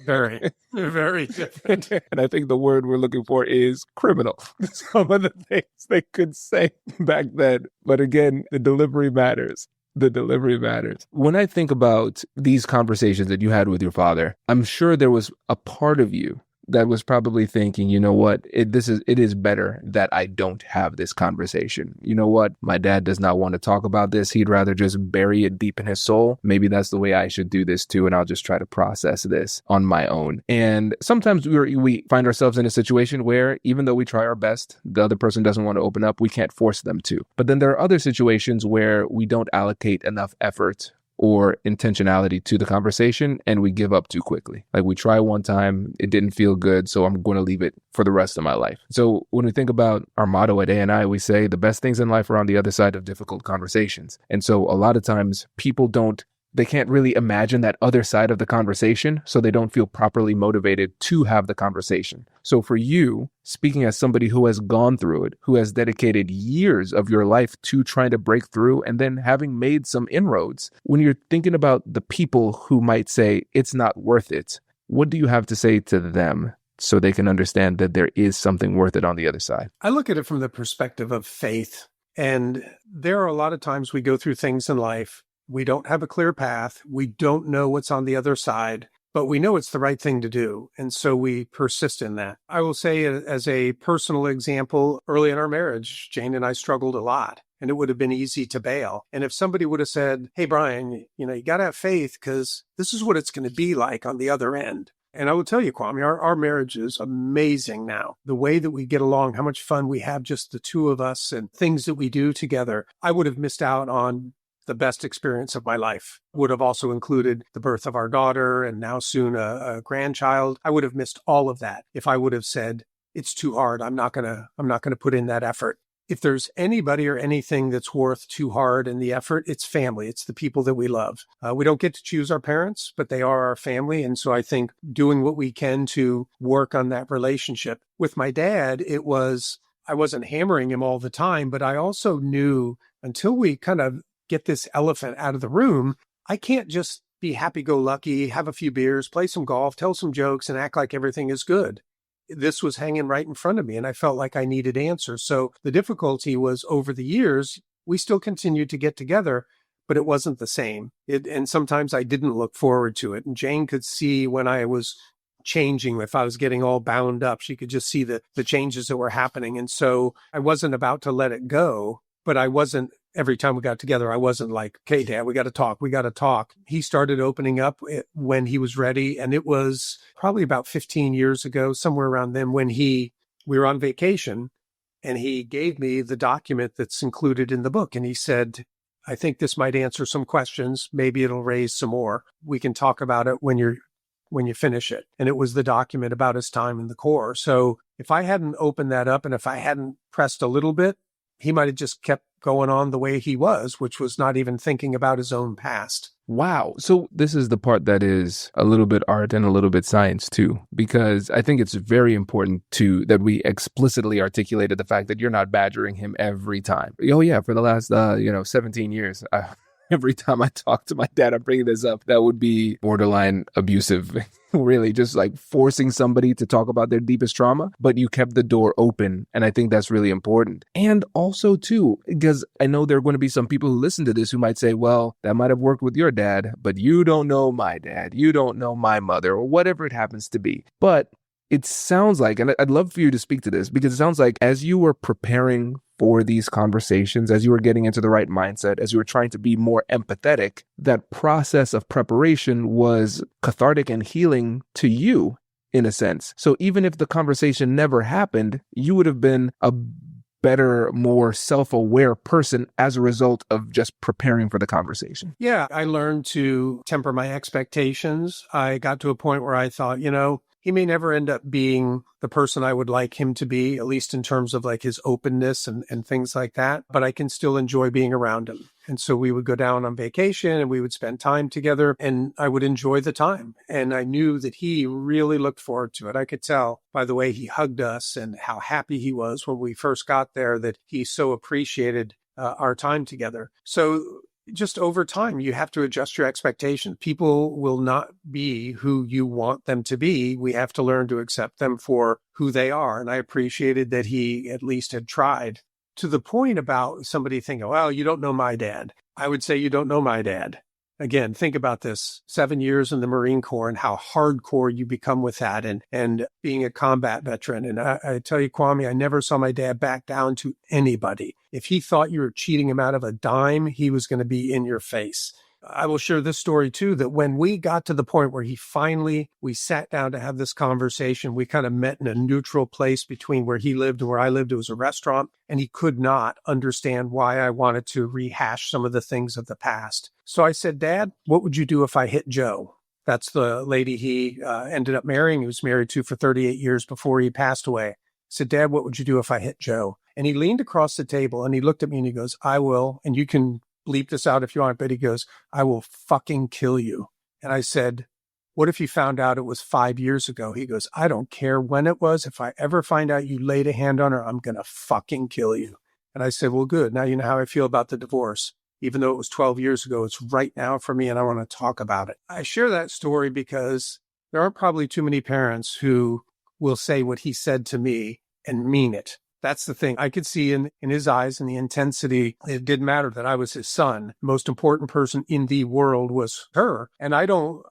Very, very different. And I think the word we're looking for is criminal. Some of the things they could say back then. But again, the delivery matters. The delivery matters. When I think about these conversations that you had with your father, I'm sure there was a part of you that was probably thinking, you know what, it is better that I don't have this conversation. You know what, my dad does not want to talk about this. He'd rather just bury it deep in his soul. Maybe that's the way I should do this too, and I'll just try to process this on my own. And sometimes we find ourselves in a situation where even though we try our best, the other person doesn't want to open up. We can't force them to. But then there are other situations where we don't allocate enough effort or intentionality to the conversation, and we give up too quickly. Like we try one time, it didn't feel good, so I'm going to leave it for the rest of my life. So when we think about our motto at A&I, we say the best things in life are on the other side of difficult conversations. And so a lot of times people they can't really imagine that other side of the conversation, so they don't feel properly motivated to have the conversation. So for you, speaking as somebody who has gone through it, who has dedicated years of your life to trying to break through and then having made some inroads, when you're thinking about the people who might say it's not worth it, what do you have to say to them so they can understand that there is something worth it on the other side? I look at it from the perspective of faith. And there are a lot of times we go through things in life. We don't have a clear path. We don't know what's on the other side, but we know it's the right thing to do. And so we persist in that. I will say as a personal example, early in our marriage, Jane and I struggled a lot, and it would have been easy to bail. And if somebody would have said, hey, Brian, you got to have faith because this is what it's going to be like on the other end. And I will tell you, Kwame, our marriage is amazing now. The way that we get along, how much fun we have, just the two of us and things that we do together. I would have missed out on the best experience of my life. Would have also included the birth of our daughter and now soon a grandchild. I would have missed all of that if I would have said, it's too hard. I'm not going to put in that effort. If there's anybody or anything that's worth too hard in the effort, it's family. It's the people that we love. We don't get to choose our parents, but they are our family. And so I think doing what we can to work on that relationship. With my dad, I wasn't hammering him all the time, but I also knew until we kind of get this elephant out of the room, I can't just be happy-go-lucky, have a few beers, play some golf, tell some jokes, and act like everything is good. This was hanging right in front of me, and I felt like I needed answers. So the difficulty was over the years, we still continued to get together, but it wasn't the same. And sometimes I didn't look forward to it. And Jane could see when I was changing, if I was getting all bound up, she could just see the changes that were happening. And so I wasn't about to let it go, but I wasn't. Every time we got together, I wasn't like, okay, Dad, we got to talk. He started opening up when he was ready. And it was probably about 15 years ago, somewhere around then, when we were on vacation and he gave me the document that's included in the book. And he said, I think this might answer some questions. Maybe it'll raise some more. We can talk about it when you finish it. And it was the document about his time in the Corps. So if I hadn't opened that up and if I hadn't pressed a little bit, he might have just kept going on the way he was, which was not even thinking about his own past. Wow. So this is the part that is a little bit art and a little bit science too, because I think it's very important that we explicitly articulated the fact that you're not badgering him every time. Oh yeah, for the last 17 years, every time I talk to my dad, I'm bringing this up. That would be borderline abusive. Really, just like forcing somebody to talk about their deepest trauma, but you kept the door open. And I think that's really important. And also too, because I know there are going to be some people who listen to this who might say, well, that might have worked with your dad, but you don't know my dad. You don't know my mother, or whatever it happens to be. But it sounds like, and I'd love for you to speak to this, because it sounds like as you were preparing for these conversations, as you were getting into the right mindset, as you were trying to be more empathetic, that process of preparation was cathartic and healing to you, in a sense. So even if the conversation never happened, you would have been a better, more self-aware person as a result of just preparing for the conversation. Yeah, I learned to temper my expectations. I got to a point where I thought, he may never end up being the person I would like him to be, at least in terms of like his openness and things like that. But I can still enjoy being around him. And so we would go down on vacation and we would spend time together and I would enjoy the time. And I knew that he really looked forward to it. I could tell by the way he hugged us and how happy he was when we first got there that he so appreciated our time together. So just over time, you have to adjust your expectations. People will not be who you want them to be. We have to learn to accept them for who they are. And I appreciated that he at least had tried. To the point about somebody thinking, well, you don't know my dad. I would say you don't know my dad. Again, think about this, 7 years in the Marine Corps and how hardcore you become with that and being a combat veteran. And I tell you, Kwame, I never saw my dad back down to anybody. If he thought you were cheating him out of a dime, he was going to be in your face. I will share this story too, that when we got to the point where we sat down to have this conversation, we kind of met in a neutral place between where he lived and where I lived. It was a restaurant, and he could not understand why I wanted to rehash some of the things of the past. So I said, Dad, what would you do if I hit Joe? That's the lady he ended up marrying. He was married to for 38 years before he passed away. I said, Dad, what would you do if I hit Joe? And he leaned across the table and he looked at me and he goes, I will, and you can bleep this out if you want, but he goes, I will fucking kill you. And I said, what if you found out it was 5 years ago? He goes, I don't care when it was. If I ever find out you laid a hand on her, I'm going to fucking kill you. And I said, well, good. Now you know how I feel about the divorce. Even though it was 12 years ago, it's right now for me and I want to talk about it. I share that story because there aren't probably too many parents who will say what he said to me and mean it. That's the thing. I could see in his eyes and the intensity. It didn't matter that I was his son. The most important person in the world was her. And I do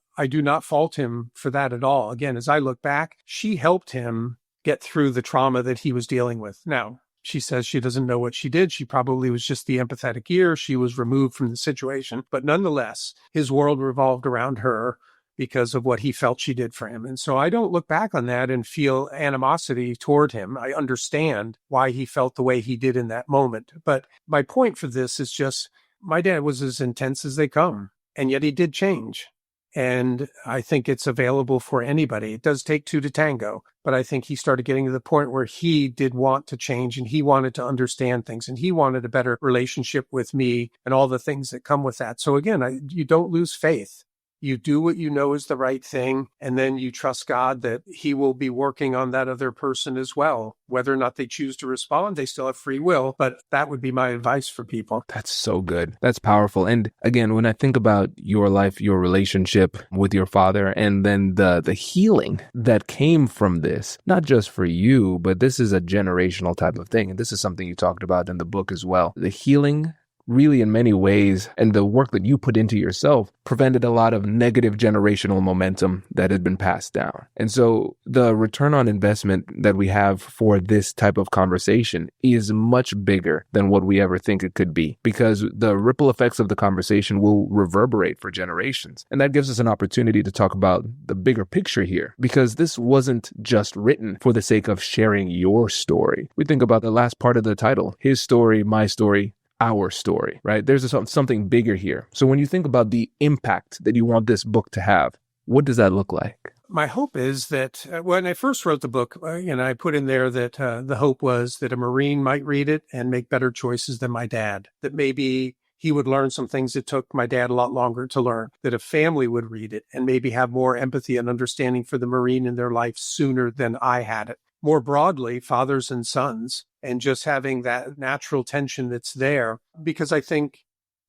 not fault him for that at all. Again, as I look back, she helped him get through the trauma that he was dealing with. Now, she says she doesn't know what she did. She probably was just the empathetic ear. She was removed from the situation. But nonetheless, his world revolved around her because of what he felt she did for him. And so I don't look back on that and feel animosity toward him. I understand why he felt the way he did in that moment. But my point for this is just, my dad was as intense as they come, and yet he did change. And I think it's available for anybody. It does take two to tango, but I think he started getting to the point where he did want to change and he wanted to understand things and he wanted a better relationship with me and all the things that come with that. So again, you don't lose faith. You do what you know is the right thing, and then you trust God that he will be working on that other person as well. Whether or not they choose to respond, they still have free will, but that would be my advice for people. That's so good. That's powerful. And again, when I think about your life, your relationship with your father, and then the healing that came from this, not just for you, but this is a generational type of thing. And this is something you talked about in the book as well. The healing really in many ways, and the work that you put into yourself prevented a lot of negative generational momentum that had been passed down. And so the return on investment that we have for this type of conversation is much bigger than what we ever think it could be, because the ripple effects of the conversation will reverberate for generations. And that gives us an opportunity to talk about the bigger picture here, because this wasn't just written for the sake of sharing your story. We think about the last part of the title, his story, my story, our story, right? There's something bigger here. So when you think about the impact that you want this book to have, what does that look like? My hope is that when I first wrote the book, I put in there that the hope was that a Marine might read it and make better choices than my dad, that maybe he would learn some things that took my dad a lot longer to learn, that a family would read it and maybe have more empathy and understanding for the Marine in their life sooner than I had it. More broadly, fathers and sons, and just having that natural tension that's there, because I think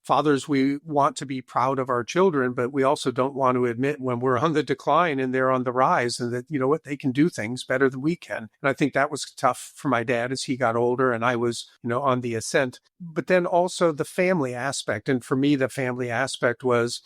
fathers, we want to be proud of our children, but we also don't want to admit when we're on the decline and they're on the rise, and that, you know what, they can do things better than we can. And I think that was tough for my dad as he got older and I was, on the ascent. But then also the family aspect. And for me, the family aspect was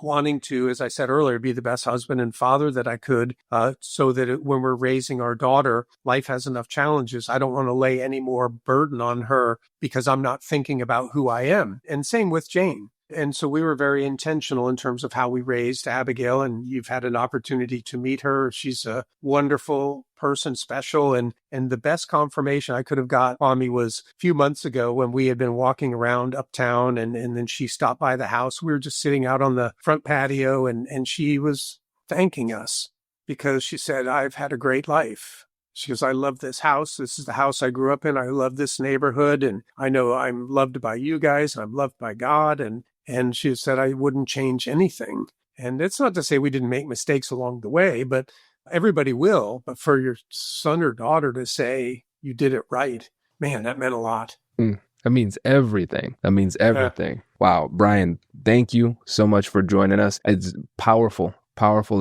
wanting to, as I said earlier, be the best husband and father that I could, so that when we're raising our daughter, life has enough challenges. I don't want to lay any more burden on her because I'm not thinking about who I am. And same with Jane. And so we were very intentional in terms of how we raised Abigail, and you've had an opportunity to meet her. She's a wonderful person, special. And the best confirmation I could have got on me was a few months ago when we had been walking around uptown, and then she stopped by the house. We were just sitting out on the front patio, and she was thanking us because she said, "I've had a great life." She goes, "I love this house. This is the house I grew up in. I love this neighborhood. And I know I'm loved by you guys. And I'm loved by God." And she said, "I wouldn't change anything." And it's not to say we didn't make mistakes along the way, but everybody will. But for your son or daughter to say you did it right, man, that meant a lot. That means everything. That means everything. Yeah. Wow. Brian, thank you so much for joining us. It's powerful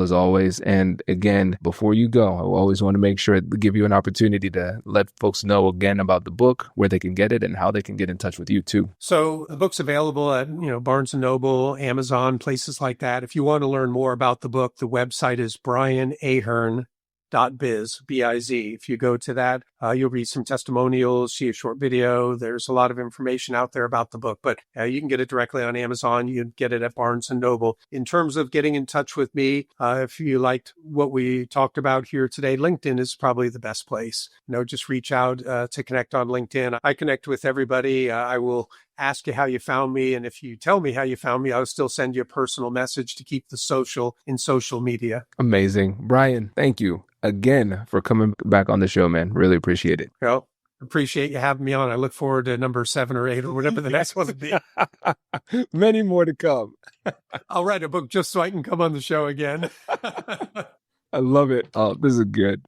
as always. And again, before you go, I always want to make sure to give you an opportunity to let folks know again about the book, where they can get it and how they can get in touch with you too. So the book's available at, Barnes & Noble, Amazon, places like that. If you want to learn more about the book, the website is brianahearn.biz, B-I-Z. If you go to that, you'll read some testimonials, see a short video. There's a lot of information out there about the book, but you can get it directly on Amazon. You can get it at Barnes & Noble. In terms of getting in touch with me, if you liked what we talked about here today, LinkedIn is probably the best place. Just reach out to connect on LinkedIn. I connect with everybody. I will ask you how you found me. And if you tell me how you found me, I'll still send you a personal message to keep the social in social media. Amazing. Brian, thank you again for coming back on the show, man. Really appreciate it. Well, appreciate you having me on. I look forward to number 7 or 8 or whatever the next one will be. Many more to come. I'll write a book just so I can come on the show again. I love it. Oh, this is good.